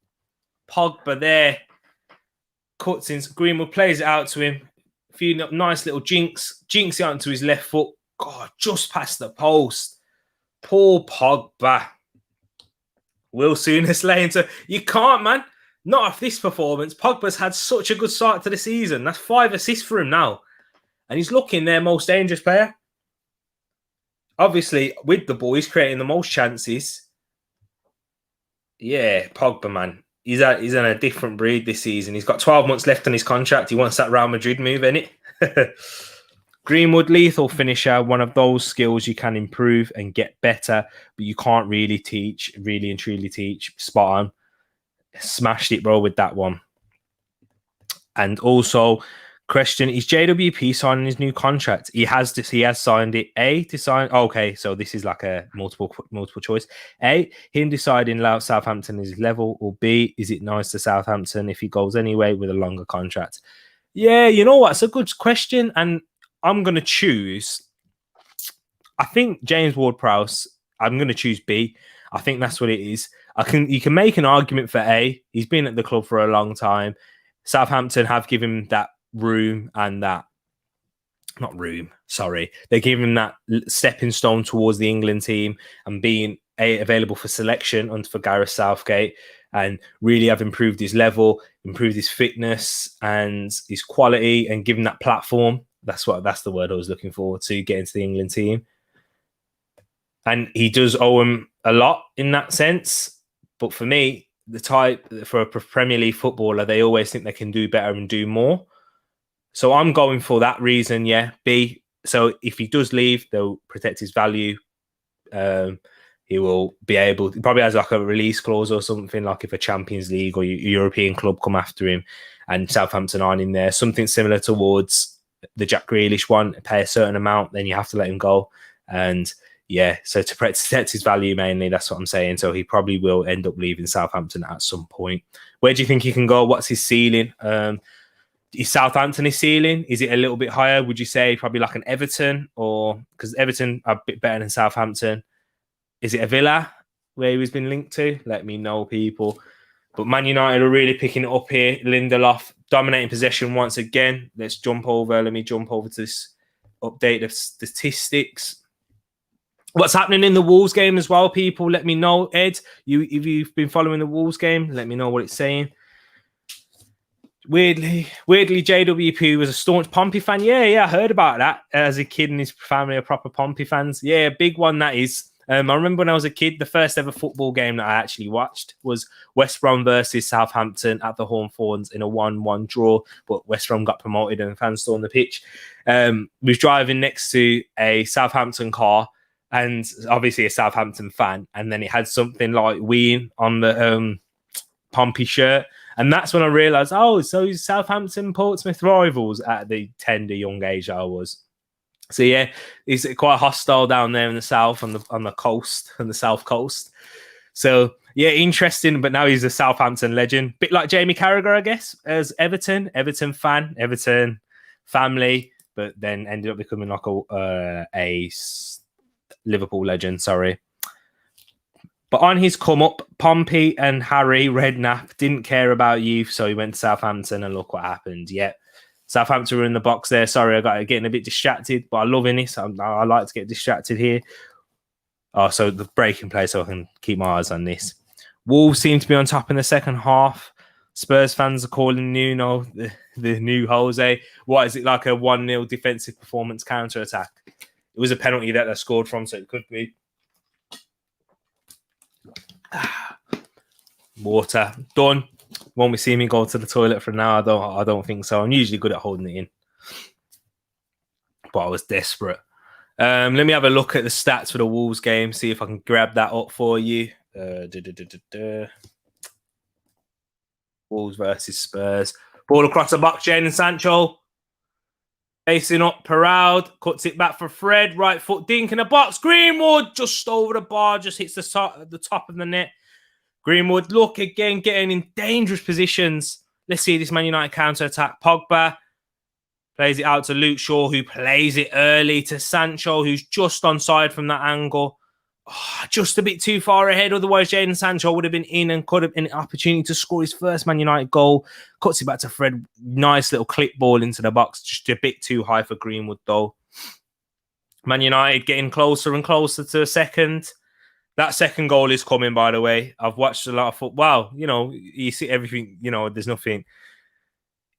Pogba there. Cuts in. Greenwood plays it out to him. A few nice little jinks. Jinks it onto his left foot. God, just past the post. Poor Pogba. Will Soonest later. You can't, man. Not off this performance. Pogba's had such a good start to the season. That's 5 assists for him now. And he's looking their most dangerous player. Obviously, with the ball, he's creating the most chances. Yeah, Pogba, man. He's in a different breed this season. He's got 12 months left on his contract. He wants that Real Madrid move, innit? Greenwood, lethal finisher, one of those skills you can improve and get better, but you can't really teach, really and truly teach. Spot on. Smashed it, bro, with that one. And also, question, is JWP signing his new contract? He has signed it. A, to sign. Okay, so this is like a multiple choice. A, him deciding Southampton is his level, or B, is it nice to Southampton if he goes anyway with a longer contract? Yeah, you know what? It's a good question, and I'm going to choose, I think James Ward-Prowse, I'm going to choose B. I think that's what it is. You can make an argument for A. He's been at the club for a long time. Southampton have given him that room and that, not room, sorry. They give him that stepping stone towards the England team and being available for selection under for Gareth Southgate, and really have improved his level, improved his fitness and his quality, and given that platform. That's the word I was looking for, to get into the England team. And he does owe him a lot in that sense. But for me, the type for a Premier League footballer, they always think they can do better and do more. So I'm going for that reason, yeah. B. So if he does leave, they'll protect his value. He will be able, he probably has like a release clause or something, like if a Champions League or European club come after him and Southampton aren't in there, something similar towards the Jack Grealish one, pay a certain amount, then you have to let him go. And yeah, so to protect his value mainly, that's what I'm saying. So he probably will end up leaving Southampton at some point. Where do you think he can go? What's his ceiling? Is Southampton his ceiling? Is it a little bit higher? Would you say probably like an Everton, or because Everton are a bit better than Southampton? Is it a Villa where he's been linked to? Let me know, people. But Man United are really picking it up here. Lindelof dominating possession once again. Let me jump over to this update of statistics. What's happening in the Wolves game as well, people? Let me know, Ed. If you've been following the Wolves game, let me know what it's saying. Weirdly, JWP was a staunch Pompey fan. Yeah, I heard about that as a kid, and his family are proper Pompey fans. Yeah, big one that is. I remember when I was a kid, the first ever football game that I actually watched was West Brom versus Southampton at the Hawthorns in a 1-1 draw, but West Brom got promoted and fans still on the pitch. We was driving next to a Southampton car, and obviously a Southampton fan, and then it had something like Ween on the Pompey shirt. And that's when I realised, so Southampton Portsmouth rivals at the tender young age I was. So yeah, it's quite hostile down there in the south, on the coast, on the south coast. So yeah, interesting. But now he's a Southampton legend, bit like Jamie Carragher, I guess, as Everton fan, Everton family, but then ended up becoming like a Liverpool legend. Sorry. But on his come up, Pompey and Harry Redknapp didn't care about youth, so he went to Southampton, and look what happened. Yeah, Southampton were in the box there. Sorry, I got getting a bit distracted, but I love this. I like to get distracted here. Oh, so the breaking play, so I can keep my eyes on this. Wolves seem to be on top in the second half. Spurs fans are calling Nuno the new Jose. What is it, like a 1-0 defensive performance counter attack? It was a penalty that they scored from, so it could be. Water done. Won't be seeing me go to the toilet for now. I don't think so. I'm usually good at holding it in, but I was desperate. Let me have a look at the stats for the Wolves game, see if I can grab that up for you. Wolves versus Spurs. Ball across the box, Jadon Sancho. Facing up, Proud cuts it back for Fred. Right foot dink in the box. Greenwood just over the bar, just hits the top of the net. Greenwood, look again, getting in dangerous positions. Let's see this Man United counter attack. Pogba plays it out to Luke Shaw, who plays it early to Sancho, who's just onside from that angle. Oh, just a bit too far ahead. Otherwise, Jadon Sancho would have been in and could have been an opportunity to score his first Man United goal. Cuts it back to Fred. Nice little clip ball into the box. Just a bit too high for Greenwood, though. Man United getting closer and closer to a second. That second goal is coming, by the way. I've watched a lot of football. Wow, you know, you see everything, you know, there's nothing.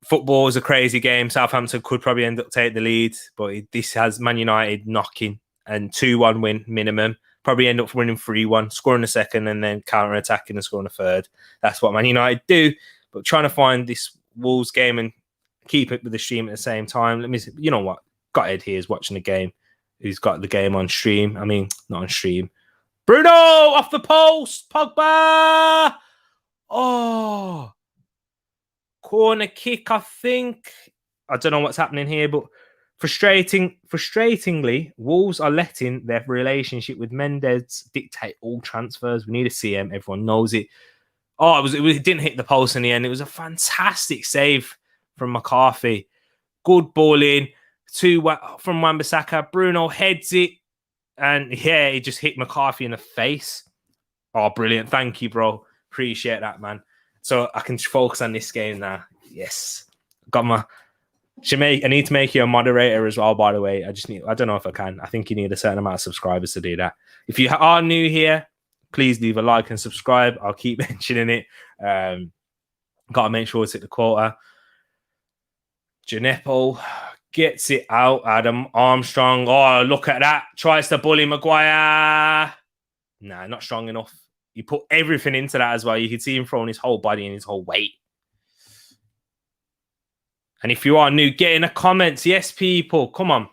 Football is a crazy game. Southampton could probably end up taking the lead, but this has Man United knocking and 2-1 win minimum. Probably end up winning 3-1, scoring a second and then counter-attacking and scoring a third. That's what Man United do. But trying to find this Wolves game and keep it with the stream at the same time. Let me see. You know what? Got Ed here is watching the game. He's got the game on stream. I mean, not on stream. Bruno off the post. Pogba. Oh. Corner kick, I think. I don't know what's happening here, but frustratingly, Wolves are letting their relationship with Mendes dictate all transfers. We need a CM. Everyone knows it. Oh, it didn't hit the post in the end. It was a fantastic save from McCarthy. Good ball in from Wan-Bissaka. Bruno heads it. And yeah, it just hit McCarthy in the face. Oh, brilliant. Thank you, bro. Appreciate that, man. So I can focus on this game now. Yes. Got my... I need to make you a moderator as well, by the way. I don't know if I can. I think you need a certain amount of subscribers to do that. If you are new here, please leave a like and subscribe. I'll keep mentioning it. Got to make sure it's at the quota. Gineppo gets it out. Adam Armstrong. Oh, look at that. Tries to bully Maguire. Nah, not strong enough. He put everything into that as well. You could see him throwing his whole body and his whole weight. And if you are new, get in the comments. Yes, people. Come on.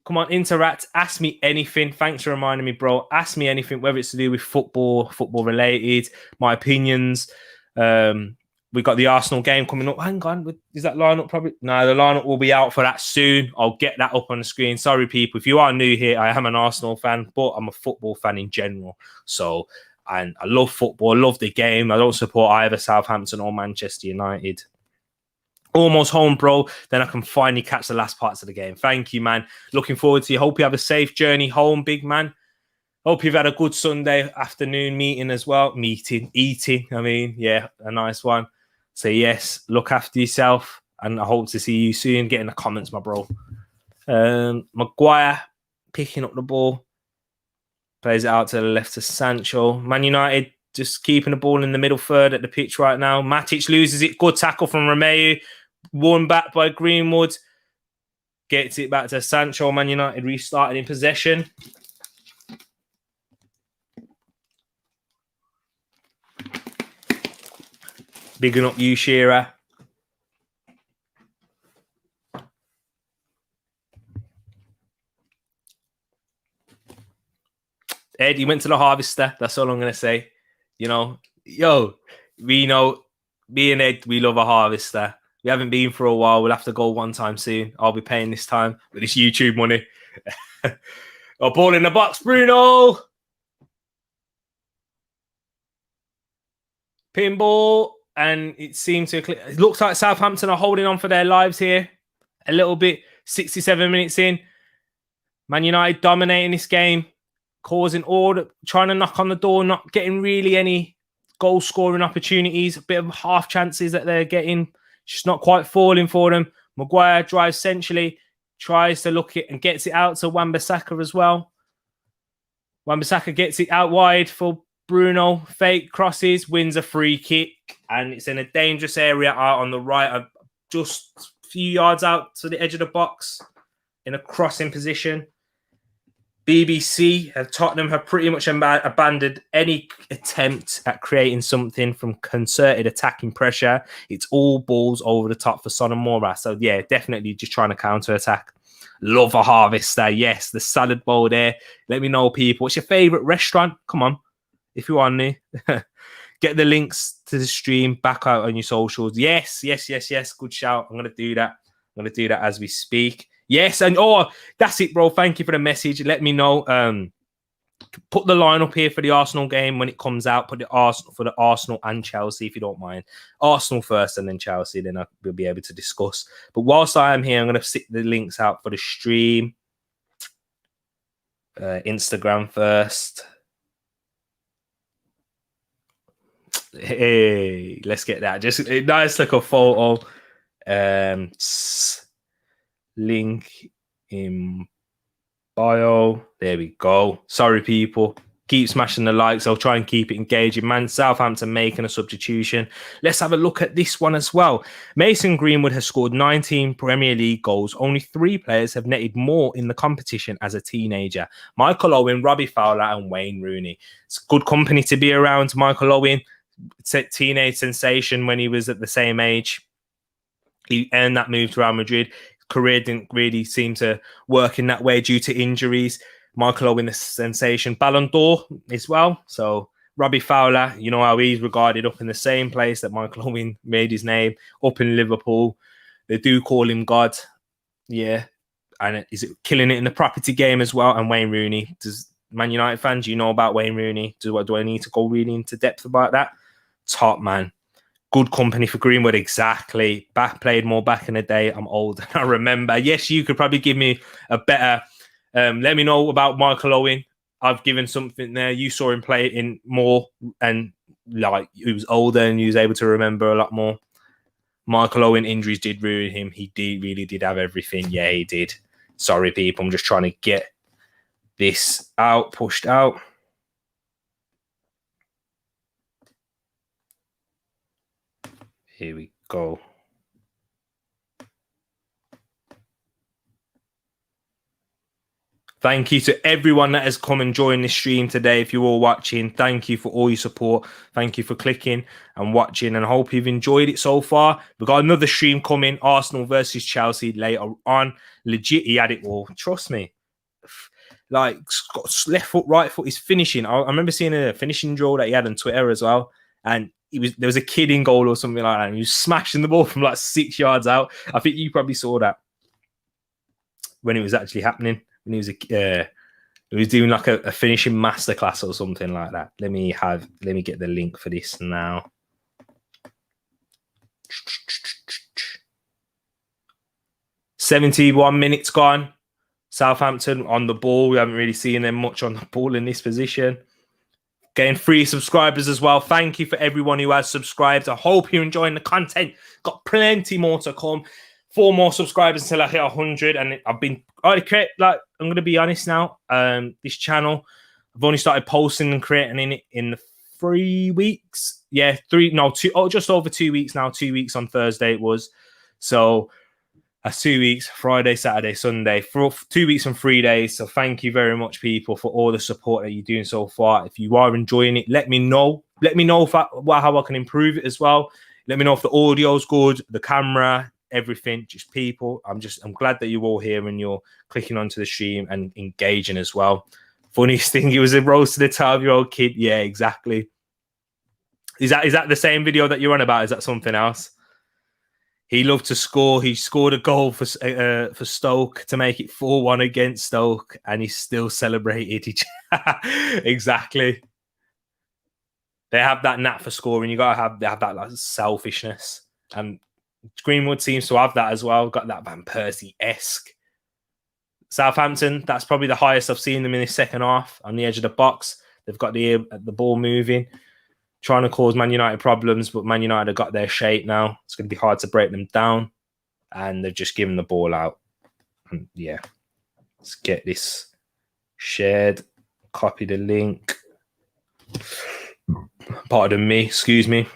Come on, interact. Ask me anything. Thanks for reminding me, bro. Ask me anything, whether it's to do with football related, my opinions. We've got the Arsenal game coming up. Hang on. Is that lineup probably? No, the lineup will be out for that soon. I'll get that up on the screen. Sorry, people. If you are new here, I am an Arsenal fan, but I'm a football fan in general. So, and I love football. I love the game. I don't support either Southampton or Manchester United. Almost home, bro. Then I can finally catch the last parts of the game. Thank you, man. Looking forward to you. Hope you have a safe journey home, big man. Hope you've had a good Sunday afternoon meeting as well. Eating. I mean, yeah, a nice one. So, yes, look after yourself. And I hope to see you soon. Get in the comments, my bro. Maguire picking up the ball. Plays it out to the left to Sancho. Man United just keeping the ball in the middle third at the pitch right now. Matic loses it. Good tackle from Romeu. Won back by Greenwood. Gets it back to Sancho. Man United restarted in possession. Bigging up you, Shearer. Ed, he went to the Harvester. That's all I'm going to say. You know, we know, me and Ed, we love a Harvester. We haven't been for a while. We'll have to go one time soon. I'll be paying this time with this YouTube money. Ball in the box, Bruno. Pinball. And it seemed to... It looks like Southampton are holding on for their lives here. A little bit. 67 minutes in. Man United dominating this game. Causing order. Trying to knock on the door. Not getting really any goal-scoring opportunities. A bit of half chances that they're getting. Just not quite falling for them. Maguire drives centrally, tries to look it and gets it out to Wan-Bissaka as well. Wan-Bissaka gets it out wide for Bruno. Fake crosses, wins a free kick, and it's in a dangerous area out on the right, just a few yards out to the edge of the box in a crossing position. BBC, Tottenham have pretty much abandoned any attempt at creating something from concerted attacking pressure. It's all balls over the top for Son and Mora. So, yeah, definitely just trying to counter-attack. Love a Harvester. Yes, the salad bowl there. Let me know, people. What's your favourite restaurant? Come on, if you are new. Get the links to the stream back out on your socials. Yes. Good shout. I'm going to do that. I'm going to do that as we speak. Yes, and that's it, bro. Thank you for the message. Let me know. Put the line up here for the Arsenal game when it comes out. Put the Arsenal for the Arsenal and Chelsea, if you don't mind. Arsenal first and then Chelsea, then we'll be able to discuss. But whilst I am here, I'm going to stick the links out for the stream. Instagram first. Hey, let's get that. Just a nice little photo. Link in bio. There we go. Sorry, people. Keep smashing the likes. I'll try and keep it engaging. Man, Southampton making a substitution. Let's have a look at this one as well. Mason Greenwood has scored 19 Premier League goals. Only 3 players have netted more in the competition as a teenager. Michael Owen, Robbie Fowler and Wayne Rooney. It's good company to be around. Michael Owen, teenage sensation when he was at the same age. He earned that move to Real Madrid. Career didn't really seem to work in that way due to injuries. Michael Owen, the sensation, Ballon d'Or as well. So Robbie Fowler, you know how he's regarded up in the same place that Michael Owen made his name, up in Liverpool. They do call him God. Yeah. And is it killing it in the property game as well? And Wayne Rooney. Does Man United fans, you know about Wayne Rooney? Do I need to go really into depth about that? Top man. Good company for Greenwood, exactly. Played more back in the day. I'm old. I remember. Yes, you could probably give me a better... let me know about Michael Owen. I've given something there. You saw him play in more and like he was older and he was able to remember a lot more. Michael Owen injuries did ruin him. He really did have everything. Yeah, he did. Sorry, people. I'm just trying to get this out, pushed out. Here we go. Thank you to everyone that has come and joined this stream today. If you're all watching, thank you for all your support. Thank you for clicking and watching, and I hope you've enjoyed it so far. We've got another stream coming, Arsenal versus Chelsea later on. Legit, he had it all. Trust me. Like, got left foot, right foot, he's finishing. I remember seeing a finishing draw that he had on Twitter as well, and there was a kid in goal or something like that, and he was smashing the ball from like 6 yards out. I think you probably saw that when it was actually happening. When he was doing like a finishing masterclass or something like that. Let me get the link for this now. 71 minutes gone. Southampton on the ball. We haven't really seen them much on the ball in this position. Getting 3 subscribers as well. Thank you for everyone who has subscribed. I hope you're enjoying the content. Got plenty more to come. 4 more subscribers until I hit 100. And I'm going to be honest now. This channel, I've only started posting and creating it in 3 weeks. Yeah, 2. Just over 2 weeks now. 2 weeks on Thursday it was. So that's 2 weeks, Friday, Saturday, Sunday, for 2 weeks and 3 days. So thank you very much, people, for all the support that you're doing so far. If you are enjoying it, let me know. Let me know how I can improve it as well. Let me know if the audio's good, the camera, everything. Just people, I'm glad that you're all here and you're clicking onto the stream and engaging as well. Funniest thing, it was a roast to the 12-year-old kid. Yeah, exactly. Is that the same video that you're on about? Is that something else? He loved to score. He scored a goal for Stoke to make it 4-1 against Stoke, and he still celebrated. Exactly. They have that knack for scoring. They have that like selfishness, and Greenwood seems to have that as well. Got that Van Persie-esque. Southampton, that's probably the highest I've seen them in the second half on the edge of the box. They've got the ball moving, trying to cause Man United problems, but Man United have got their shape now. It's going to be hard to break them down, and they've just given the ball out. And yeah, let's get this shared. Copy the link. Pardon me, excuse me.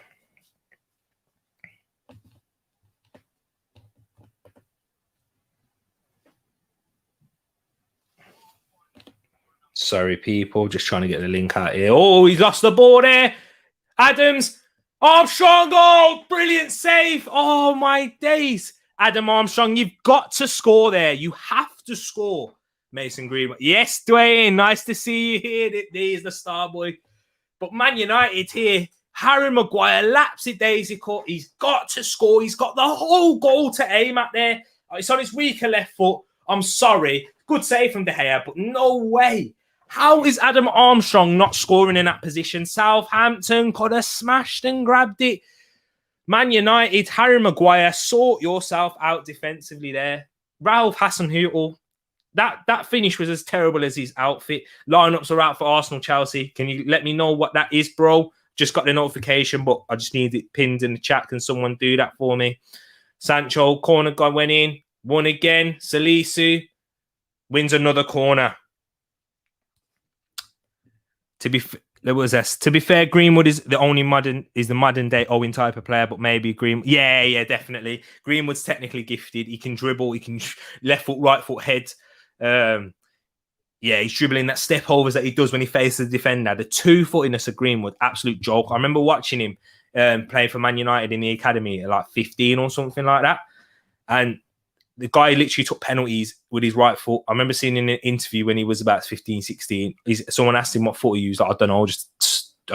Sorry, people. Just trying to get the link out here. Oh, he's lost the ball there. Adams. Armstrong. Oh, brilliant save. Oh, my days. Adam Armstrong, you've got to score there. You have to score. Mason Greenwood. Yes, Dwayne. Nice to see you here. There's the star boy. But Man United here. Harry Maguire laps it, Daisy cut. He's got to score. He's got the whole goal to aim at there. It's on his weaker left foot. I'm sorry. Good save from De Gea, but no way. How is Adam Armstrong not scoring in that position? Southampton could have smashed and grabbed it. Man United, Harry Maguire, sort yourself out defensively there. Ralph Hasenhüttl, that finish was as terrible as his outfit. Lineups are out for Arsenal, Chelsea. Can you let me know what that is, bro? Just got the notification, but I just need it pinned in the chat. Can someone do that for me? Sancho, corner guy went in. Won again. Salisu wins another corner. To be fair, Greenwood is the modern day Owen type of player, but maybe Greenwood. Yeah, definitely. Greenwood's technically gifted. He can dribble. He can left foot, right foot, head. He's dribbling that step overs that he does when he faces the defender. The 2-footiness of Greenwood, absolute joke. I remember watching him play for Man United in the academy at like 15 or something like that, and the guy literally took penalties with his right foot. I remember seeing in an interview when he was about 15, 16. Someone asked him what foot he used. Like, I don't know, just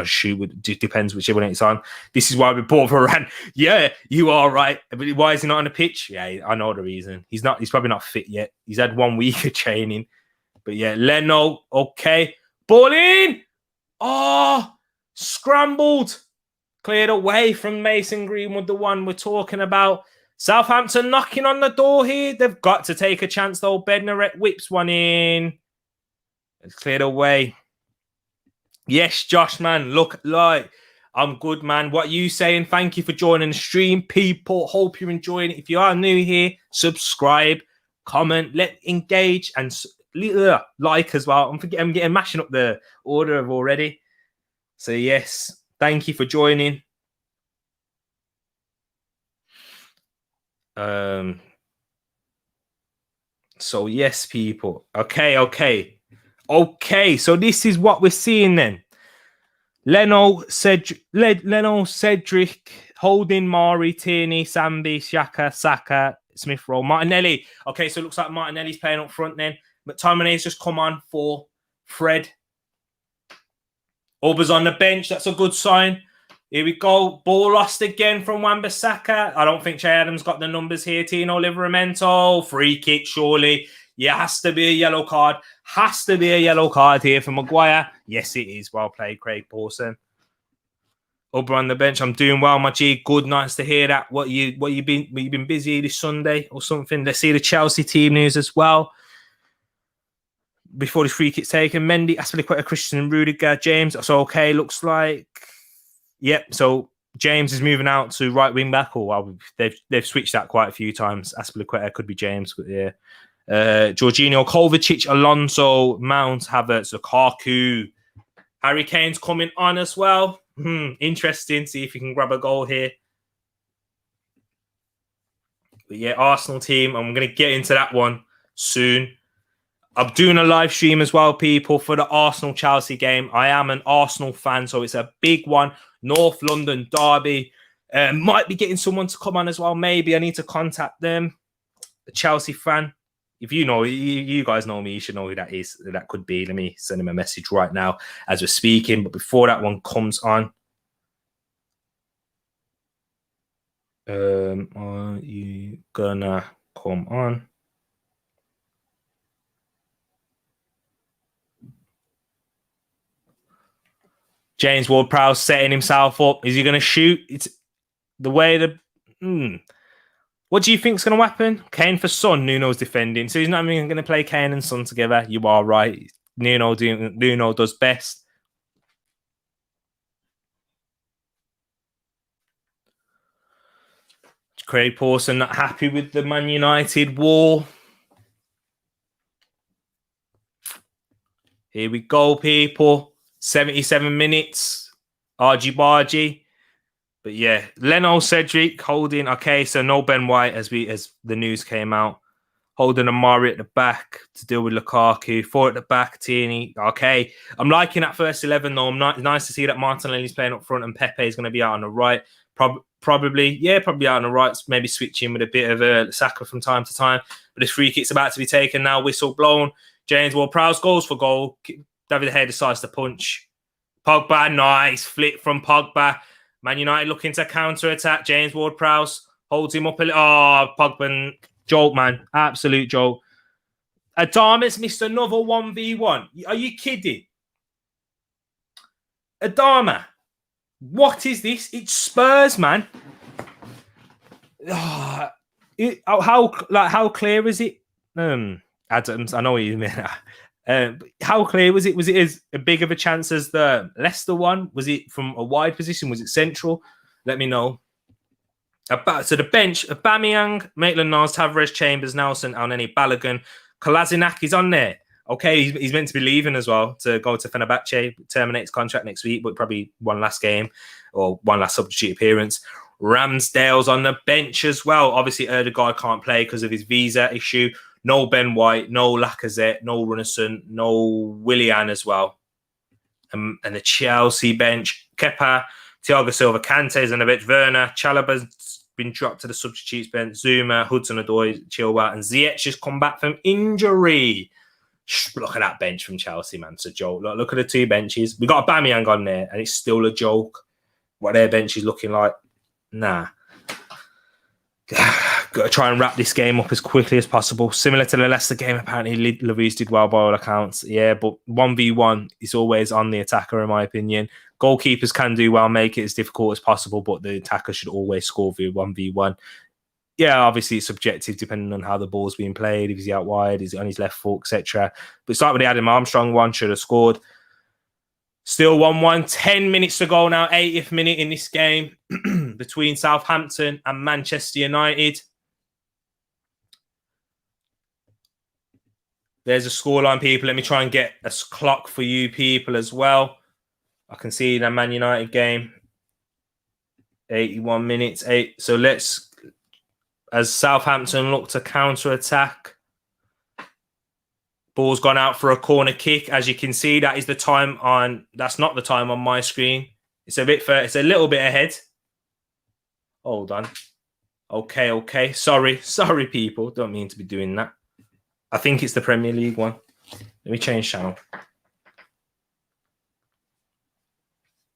shoot. It depends whichever one it's on. This is why we bought Varane. Yeah, you are right. But why is he not on the pitch? Yeah, I know the reason. He's probably not fit yet. He's had 1 week of training. But yeah, Leno, okay. Ball in. Oh, scrambled. Cleared away from Mason Greenwood, the one we're talking about. Southampton knocking on the door here. They've got to take a chance, though. Bednarek whips one in. It's cleared away. Yes, Josh, man. Look, like, I'm good, man. What are you saying? Thank you for joining the stream, people. Hope you're enjoying it. If you are new here, subscribe, comment, engage, and like as well. I'm getting mashing up the order of already. So, yes, thank you for joining. So yes, people. Okay. So this is what we're seeing then. Leno, Cedric, Holding, Mari, Tierney, Sambi, Xhaka, Saka, Smith Rowe, Martinelli. Okay, so it looks like Martinelli's playing up front then. McTominay's just come on for Fred. Oba's on the bench. That's a good sign. Here we go. Ball lost again from Wan-Bissaka. I don't think Che Adams got the numbers here. Tino Livramento. Free kick, surely. Yeah, has to be a yellow card. Has to be a yellow card here for Maguire. Yes, it is. Well played, Craig Pawson. Oba on the bench. I'm doing well, my G. Good, nice to hear that. What you been busy this Sunday or something? Let's see the Chelsea team news as well. Before the free kick's taken, Mendy, Aspilicueta, Christian, and Rudiger, James. That's okay. Looks like. Yep. So James is moving out to right wing back, or well, they've switched that quite a few times. Aspilicueta could be James, but yeah. Jorginho, Kovacic, Alonso, Mount, Havertz, Lukaku, Harry Kane's coming on as well. Interesting. See if he can grab a goal here. But yeah, Arsenal team. I'm going to get into that one soon. I'm doing a live stream as well, people, for the Arsenal-Chelsea game. I am an Arsenal fan, so it's a big one. North London derby. Might be getting someone to come on as well. Maybe I need to contact them. A Chelsea fan. If you know, you guys know me, you should know who that is. That could be. Let me send him a message right now as we're speaking. But before that one comes on, are you gonna come on? James Ward-Prowse setting himself up. Is he going to shoot? It's the way the... What do you think is going to happen? Kane for Son, Nuno's defending. So he's not even going to play Kane and Son together. You are right. Nuno does best. Craig Pawson not happy with the Man United wall. Here we go, people. 77 minutes. Argy Bargy. But yeah, Leno, Cedric, Holding. Okay, so no Ben White as the news came out. Holding and Mari at the back to deal with Lukaku. 4 at the back, Tierney. Okay. I'm liking that first 11 though. Nice to see that Martinelli's playing up front and Pepe is going to be out on the right. Probably out on the right. Maybe switching with a bit of a Saka from time to time. But this free kick's about to be taken now. Whistle blown. James Ward-Prowse goes for goal. David De Gea decides to punch. Pogba, nice flick from Pogba. Man United looking to counter-attack. James Ward-Prowse holds him up a little. Oh, Pogba Joke, man. Absolute joke. Adama's missed another 1v1. Are you kidding? Adama. What is this? It's Spurs, man. How clear is it? Adams, I know what you mean. How clear was it? Was it as big of a chance as the Leicester one? Was it from a wide position? Was it central? Let me know. So the bench: Aubameyang, Maitland-Niles, Tavares, Chambers, Nelson, Elneny, Balogun, Kolasinac is on there. Okay, he's meant to be leaving as well to go to Fenerbahce, terminates contract next week, but probably one last game or one last substitute appearance. Ramsdale's on the bench as well. Obviously, Ødegaard can't play because of his visa issue. No Ben White, no Lacazette, no Runnison, no Willian as well. And the Chelsea bench, Kepa, Thiago Silva, Kante's on the bench, Werner, Chalobah's been dropped to the substitutes bench, Zuma, Hudson-Odoi, Chilwell, and Ziyech just come back from injury. Look at that bench from Chelsea, man. It's a joke. Look at the two benches. We got Aubameyang on there, and it's still a joke. What their bench is looking like. Nah. Got to try and wrap this game up as quickly as possible. Similar to the Leicester game, apparently Lloris did well by all accounts. Yeah, but 1v1 is always on the attacker, in my opinion. Goalkeepers can do well, make it as difficult as possible, but the attacker should always score via 1v1. Yeah, obviously it's subjective depending on how the ball's being played. If he's out wide, is it on his left foot, etc. But it's like when the Adam Armstrong one, should have scored. Still 1-1, 10 minutes to go now, 80th minute in this game between Southampton and Manchester United. There's a scoreline, people. Let me try and get a clock for you people as well. I can see the Man United game. 81 minutes. So let's, as Southampton look to counter-attack. Ball's gone out for a corner kick. As you can see, that is the time on... That's not the time on my screen. It's a little bit ahead. Hold on. Okay. Sorry, people. Don't mean to be doing that. I think it's the Premier League one. Let me change channel.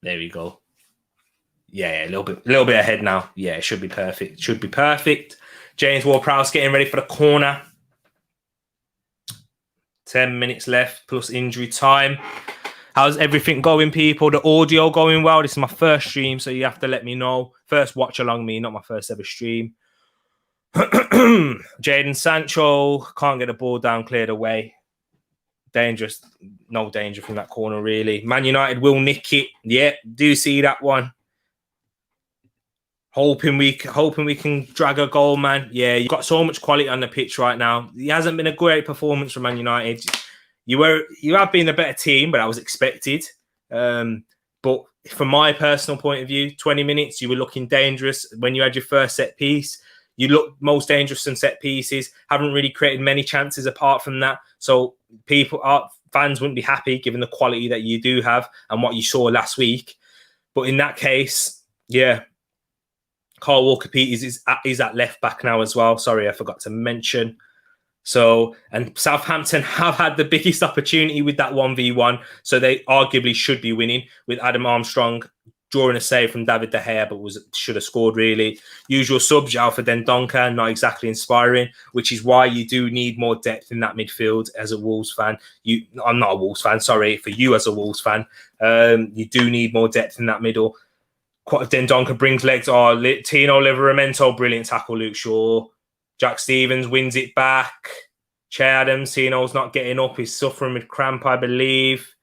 There we go. Yeah, a little bit ahead now. Yeah, it should be perfect. James Ward-Prowse getting ready for the corner. 10 minutes left plus injury time. How's everything going, people? The audio going well? This is my first stream, so you have to let me know. First watch along me, not my first ever stream. Jadon Sancho can't get the ball down, cleared away. Dangerous. No danger from that corner, really. Man United will nick it. Yeah, do see that one. Hoping we can drag a goal, man. Yeah, you've got so much quality on the pitch right now. It hasn't been a great performance from Man United. You have been a better team, but that was expected. But from my personal point of view, 20 minutes, you were looking dangerous. When you had your first set piece, you looked most dangerous in set pieces. Haven't really created many chances apart from that. So fans wouldn't be happy given the quality that you do have and what you saw last week. But in that case, yeah. Kyle Walker-Peters is at left back now as well. Sorry, I forgot to mention. So, and Southampton have had the biggest opportunity with that 1v1. So they arguably should be winning with Adam Armstrong drawing a save from David De Gea, but should have scored really. Usual subs, João Dendoncker, not exactly inspiring, which is why you do need more depth in that midfield as a Wolves fan. I'm not a Wolves fan, sorry, for you as a Wolves fan. You do need more depth in that middle. Dendoncker brings legs. Tino Livramento, brilliant tackle, Luke Shaw. Jack Stevens wins it back. Che Adams, Tino's not getting up. He's suffering with cramp, I believe.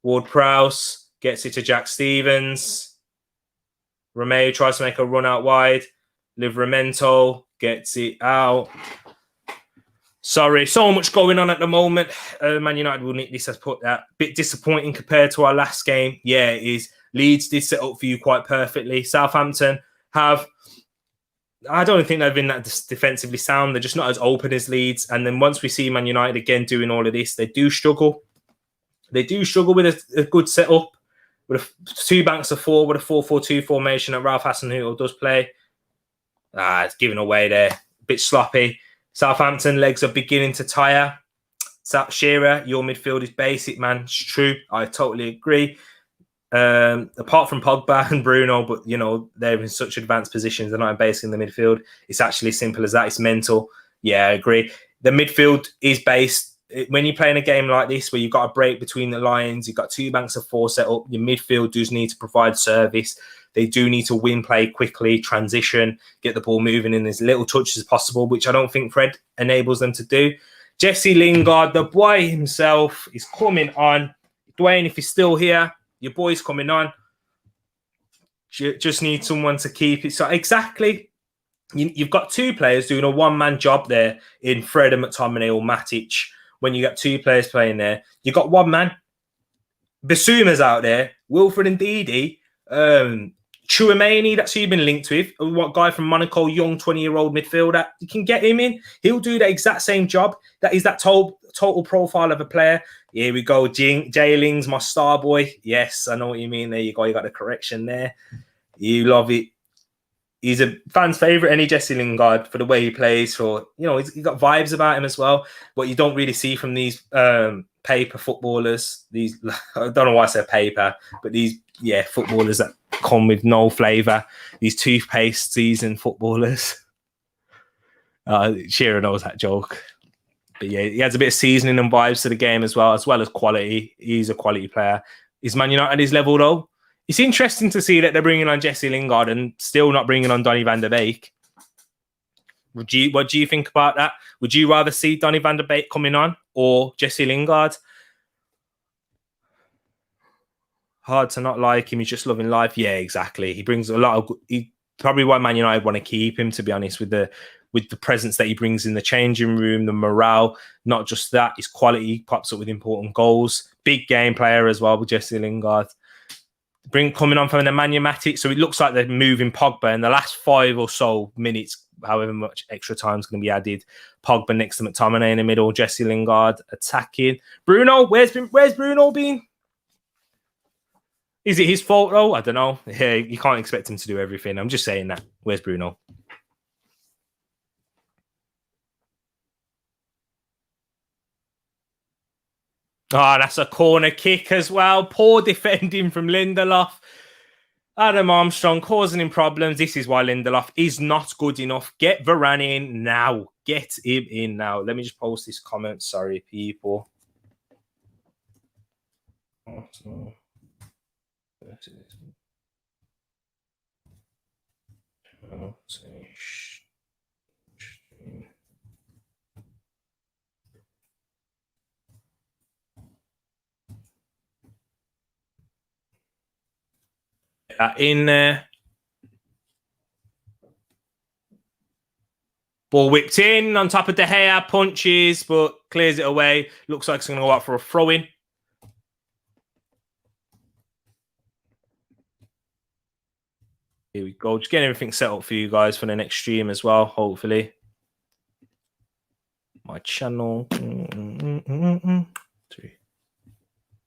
Ward-Prowse gets it to Jack Stevens. Romeo tries to make a run out wide. Livramento gets it out. Sorry, so much going on at the moment. Man United will need this has put that. Bit disappointing compared to our last game. Yeah, it is. Leeds did set up for you quite perfectly. Southampton have... I don't think they've been that defensively sound. They're just not as open as Leeds. And then once we see Man United again doing all of this, they do struggle. They do struggle with a good setup. With two banks of four, with a 4-4-2 formation that Ralph Hasenhüttl does play. It's given away there. A bit sloppy. Southampton legs are beginning to tire. Shearer, your midfield is basic, man. It's true. I totally agree. Apart from Pogba and Bruno, but they're in such advanced positions, they're not basing the midfield. It's actually simple as that. It's mental. Yeah, I agree. The midfield is based when you're playing a game like this where you've got a break between the lines, you've got two banks of four set up, your midfield does need to provide service. They do need to win play quickly, transition, get the ball moving in as little touches as possible, which I don't think Fred enables them to do. Jesse Lingard, the boy himself, is coming on. Dwayne, if he's still here, your boy's coming on. Just need someone to keep it. So exactly, you've got two players doing a one-man job there in Fred and McTominay or Matic. When you got two players playing there, you got one man. Basuma's out there, Wilfred and Didi, Chouameni, that's who you've been linked with. What guy from Monaco, young 20-year-old midfielder? You can get him in. He'll do the exact same job. That is that total profile of a player. Here we go. Jayling's my star boy. Yes, I know what you mean. There you go. You got the correction there. You love it. He's a fan's favourite, any Jesse Lingard, for the way he plays. For he's got vibes about him as well. What you don't really see from these paper footballers. These I don't know why I say paper, but these footballers that come with no flavour. These toothpaste seasoned footballers. Shearer knows that joke. But yeah, he has a bit of seasoning and vibes to the game as well as quality. He's a quality player. Is Man United at his level though? It's interesting to see that they're bringing on Jesse Lingard and still not bringing on Donny van der Beek. What do you think about that? Would you rather see Donny van der Beek coming on or Jesse Lingard? Hard to not like him. He's just loving life. Yeah, exactly. He brings a lot of. He probably why Man United want to keep him. To be honest, with the presence that he brings in the changing room, the morale. Not just that, his quality pops up with important goals. Big game player as well with Jesse Lingard. Coming on from the Matic, so it looks like they're moving Pogba in the last 5 or so minutes, however much extra time is going to be added. Pogba next to McTominay in the middle, Jesse Lingard attacking. Bruno, where's Bruno been? Is it his fault though? I don't know. Yeah, you can't expect him to do everything. I'm just saying that. Where's Bruno? Oh, that's a corner kick as well. Poor defending from Lindelof. Adam Armstrong causing him problems. This is why Lindelof is not good enough. Get Varane in now. Get him in now. Let me just post this comment. Sorry, people. In there. Ball whipped in on top of De Gea, punches, but clears it away. Looks like it's going to go out for a throw-in. Here we go. Just getting everything set up for you guys for the next stream as well, hopefully. My channel.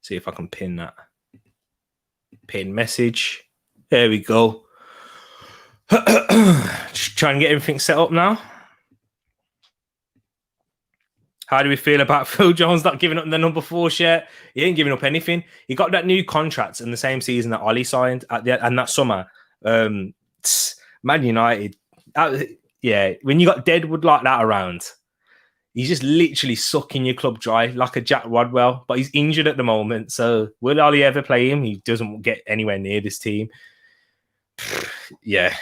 See if I can pin that. Pin message. There we go. Just try and get everything set up now. How do we feel about Phil Jones not giving up the number 4 shirt? He ain't giving up anything. He got that new contract in the same season that Ollie signed and that summer. Man United. When you got Deadwood like that around, he's just literally sucking your club dry like a Jack Rodwell. But he's injured at the moment. So will Ollie ever play him? He doesn't get anywhere near this team. Yeah.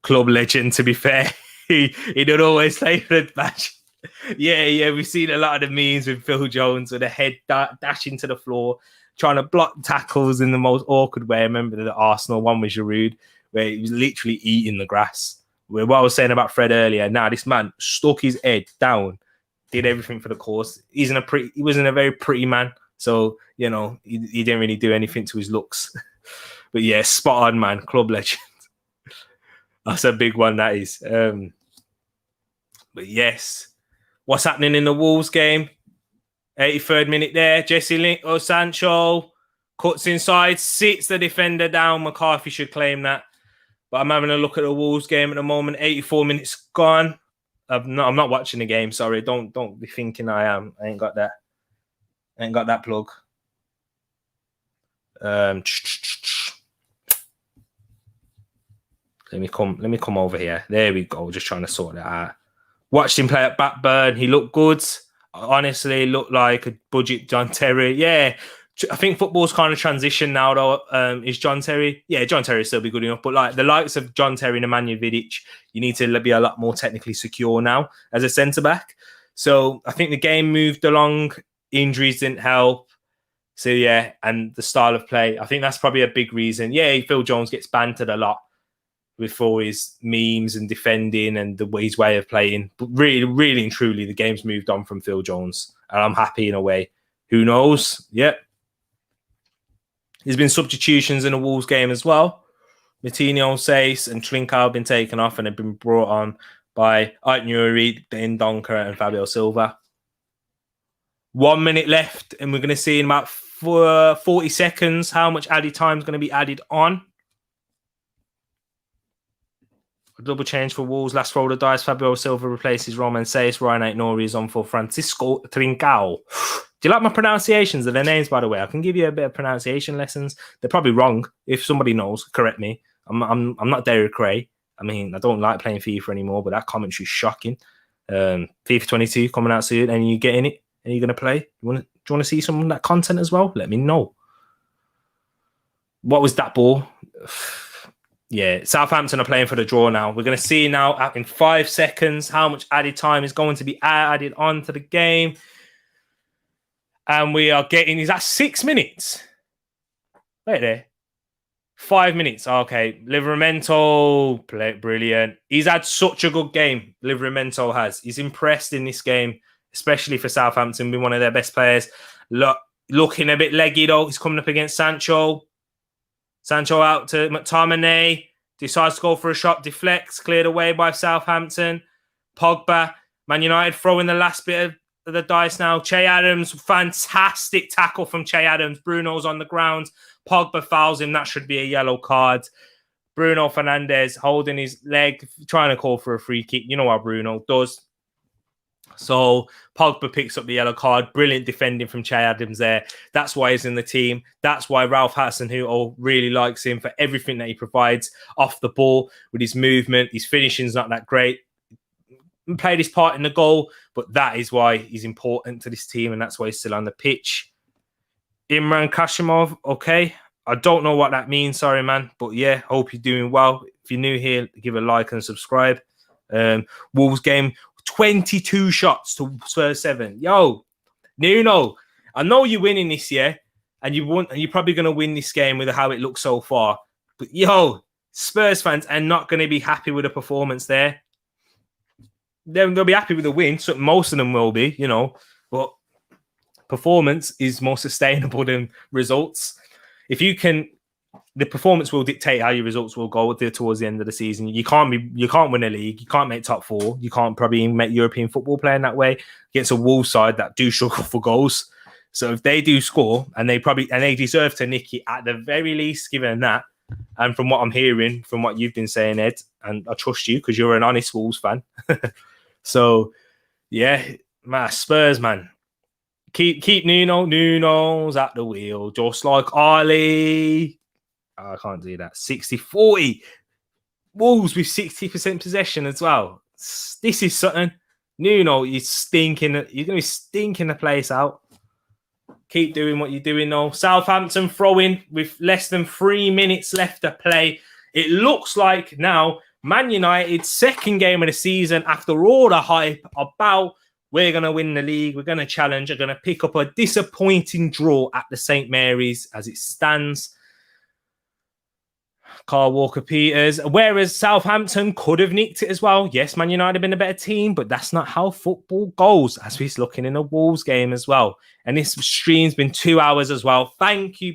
Club legend, to be fair. He don't always play for the match. Yeah, we've seen a lot of the memes with Phil Jones with a head dashing to the floor, trying to block tackles in the most awkward way. I remember the Arsenal one with Giroud, where he was literally eating the grass. What I was saying about Fred earlier, now this man stuck his head down, did everything for the course. He wasn't a very pretty man, so he didn't really do anything to his looks. But yeah, spot on, man. Club legend. That's a big one, that is. But yes. What's happening in the Wolves game? 83rd minute there. Jesse Sancho cuts inside, sits the defender down. McCarthy should claim that. But I'm having a look at the Wolves game at the moment. 84 minutes gone. I'm not watching the game. Sorry, don't be thinking I am. I ain't got that. I ain't got that plug. Let me come over here. There we go. Just trying to sort that out. Watched him play at Blackburn. He looked good. Honestly, looked like a budget John Terry. Yeah, I think football's kind of transition now, though. Is John Terry? Yeah, John Terry still be good enough. But like the likes of John Terry and Nemanja Vidic, you need to be a lot more technically secure now as a centre-back. So I think the game moved along. Injuries didn't help. So yeah, and the style of play, I think that's probably a big reason. Yeah, Phil Jones gets bantered a lot with all his memes and defending and his way of playing. But really, really and truly, the game's moved on from Phil Jones. And I'm happy in a way. Who knows? Yep. There's been substitutions in the Wolves game as well. Martinho, Sace and Trincao have been taken off and have been brought on by Ait Nuri, Dane Donker and Fabio Silva. 1 minute left, and we're going to see in about 40 seconds how much added time is going to be added on. A double change for Wolves. Last roll of dice. Fabio Silva replaces Roman Sace. Ryan Ait-Nouri is on for Francisco Trincao. Do you like my pronunciations of their names, by the way? I can give you a bit of pronunciation lessons. They're probably wrong. If somebody knows, correct me. I'm not Derek Ray. I mean, I don't like playing FIFA anymore, but that commentary is shocking. FIFA 22 coming out soon, and you getting it, and you're going to play. Do you want to see some of that content as well? Let me know. What was that ball? Yeah, Southampton are playing for the draw now. We're going to see now in 5 seconds how much added time is going to be added on to the game. And we are getting, is that 6 minutes? Wait there. 5 minutes. Okay. Livramento, brilliant. He's had such a good game. Livramento has. He's impressed in this game, especially for Southampton, being one of their best players. Looking a bit leggy though. He's coming up against Sancho. Sancho out to McTominay. Decides to go for a shot. Deflects. Cleared away by Southampton. Pogba. Man United throwing the last bit of the dice now. Che Adams. Fantastic tackle from Che Adams. Bruno's on the ground. Pogba fouls him. That should be a yellow card. Bruno Fernandes holding his leg. Trying to call for a free kick. You know how Bruno does. So Pogba picks up the yellow card. Brilliant defending from Che Adams there. That's why he's in the team. That's why Ralph Hasenhüttl really likes him for everything that he provides off the ball with his movement. His finishing's not that great. Played his part in the goal, but that is why he's important to this team, and that's why he's still on the pitch. Imran Kashimov, okay. I don't know what that means. Sorry, man. But yeah, hope you're doing well. If you're new here, give a like and subscribe. Wolves game. 22 shots to Spurs 7. Yo, Nuno, I know you're winning this year, and you're probably going to win this game with how it looks so far. But yo, Spurs fans are not going to be happy with the performance there. They'll be happy with the win. So most of them will be, you know. But performance is more sustainable than results. If you can, the performance will dictate how your results will go towards the end of the season. You can't win a league. You can't make top 4. You can't probably even make European football playing that way against a Wolves side that do struggle for goals. So if they do score, and they deserve to nick it at the very least, given that. And from what I'm hearing, from what you've been saying, Ed, and I trust you because you're an honest Wolves fan. So yeah, man, Spurs, man. Keep Nuno's at the wheel, just like Ali. I can't do that. 60-40. Wolves with 60% possession as well. This is something. Nuno, you're going to be stinking the place out. Keep doing what you're doing, though. Southampton throwing with less than 3 minutes left to play. It looks like now Man United's second game of the season, after all the hype about we're going to win the league, we're going to challenge, are going to pick up a disappointing draw at the St. Mary's as it stands. Carl Walker-Peters. Whereas Southampton could have nicked it as well. Yes, Man United have been a better team, but that's not how football goes, as we're looking in a Wolves game as well. And this stream's been 2 hours as well. Thank you.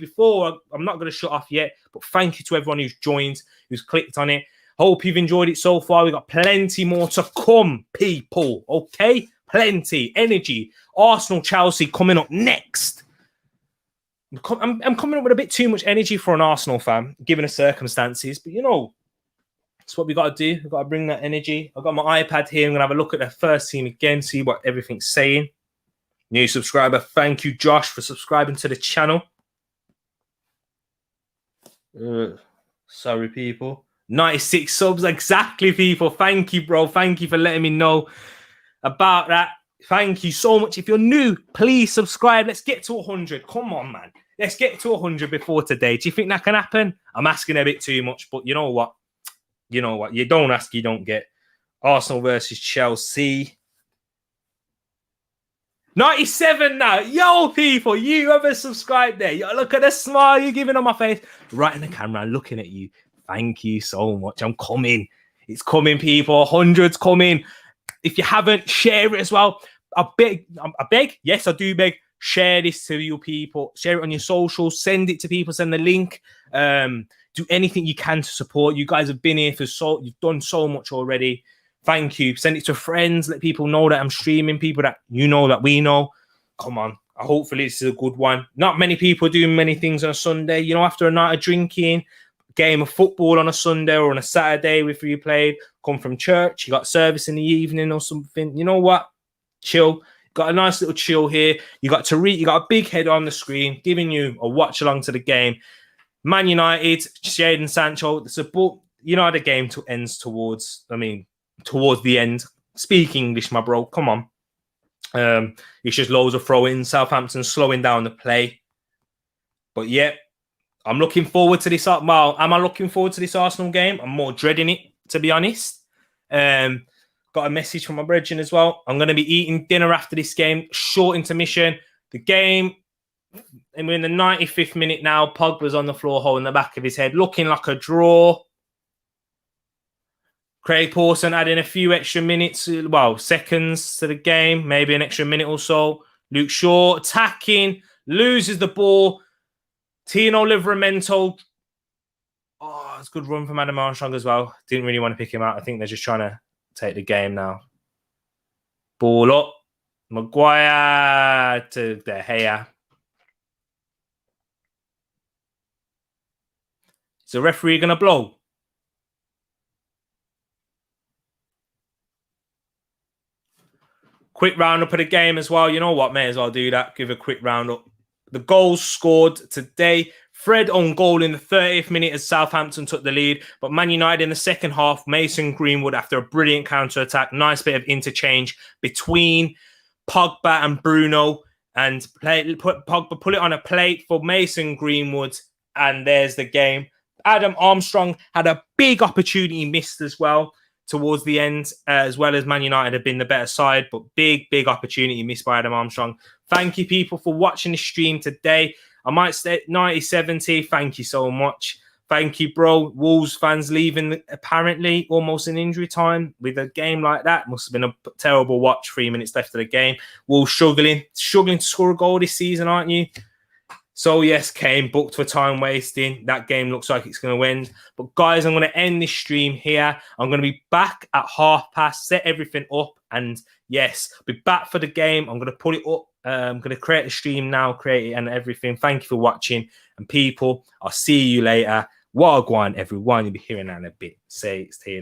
I'm not going to shut off yet, but thank you to everyone who's joined, who's clicked on it. Hope you've enjoyed it so far. We've got plenty more to come, people. Okay? Plenty. Energy. Arsenal, Chelsea coming up next. I'm coming up with a bit too much energy for an Arsenal fan, given the circumstances. But, you know, it's what we got to do. We've got to bring that energy. I've got my iPad here. I'm going to have a look at the first team again, see what everything's saying. New subscriber. Thank you, Josh, for subscribing to the channel. Sorry, people. 96 subs. Exactly, people. Thank you, bro. Thank you for letting me know. about that. Thank you so much. If you're new, please subscribe. Let's get to 100. Come on, man. Let's get to 100 before today. Do you think that can happen? I'm asking a bit too much, but you know what? You know what? You don't ask, you don't get. Arsenal versus Chelsea. 97 now. Yo, people, you ever subscribed there? Yo, look at the smile you're giving on my face. Right in the camera, I'm looking at you. Thank you so much. I'm coming. It's coming, people. 100's coming. If you haven't, share it as well. I beg. Yes, I do beg. Share this to you people. Share it on your socials. Send it to people. Send the link. Do anything you can to support. You guys have been here for you've done so much already. Thank you. Send it to friends. Let people know that I'm streaming. People that you know that we know. Come on. Hopefully this is a good one. Not many people do many things on a Sunday. You know, after a night of drinking, game of football on a Sunday or on a Saturday if you played, come from church, you got service in the evening or something. You know what? Chill. Got a nice little chill here. You got Tereak. You got a big head on the screen giving you a watch along to the game. Man United, Jadon Sancho. Support. You know how the game ends towards the end. Speak English, my bro. Come on. It's just loads of throw-ins. Southampton slowing down the play. But yeah, I'm looking forward to this. Well, am I looking forward to this Arsenal game? I'm more dreading it, to be honest. Got a message from my brethren as well. I'm going to be eating dinner after this game. Short intermission. The game, and we're in the 95th minute now. Pogba's on the floor holding the back of his head, looking like a draw. Craig Pawson adding a few extra minutes, seconds to the game, maybe an extra minute or so. Luke Shaw attacking, loses the ball. Tino Livramento. Oh, it's a good run from Adam Armstrong as well. Didn't really want to pick him out. I think they're just trying to take the game now. Ball up. Maguire to De Gea. Is the referee going to blow? Quick roundup of the game as well. You know what? May as well do that. Give a quick roundup. The goals scored today. Fred on goal in the 30th minute as Southampton took the lead. But Man United in the second half, Mason Greenwood after a brilliant counter-attack. Nice bit of interchange between Pogba and Bruno. And Pogba put it on a plate for Mason Greenwood. And there's the game. Adam Armstrong had a big opportunity missed as well towards the end, as well as Man United have been the better side, but big opportunity missed by Adam Armstrong. Thank you, people, for watching the stream today. I might stay 90-70. Thank you so much. Thank you, bro. Wolves fans leaving, apparently, almost in injury time with a game like that. Must have been a terrible watch. 3 minutes left of the game. Wolves struggling to score a goal this season, aren't you? So, yes, Kane booked for time wasting. That game looks like it's going to end. But, guys, I'm going to end this stream here. I'm going to be back at past, set everything up. And, yes, I'll be back for the game. I'm going to put it up. I'm going to create the stream now, create it and everything. Thank you for watching. And, people, I'll see you later. Wagwan, everyone. You'll be hearing that in a bit. See you later.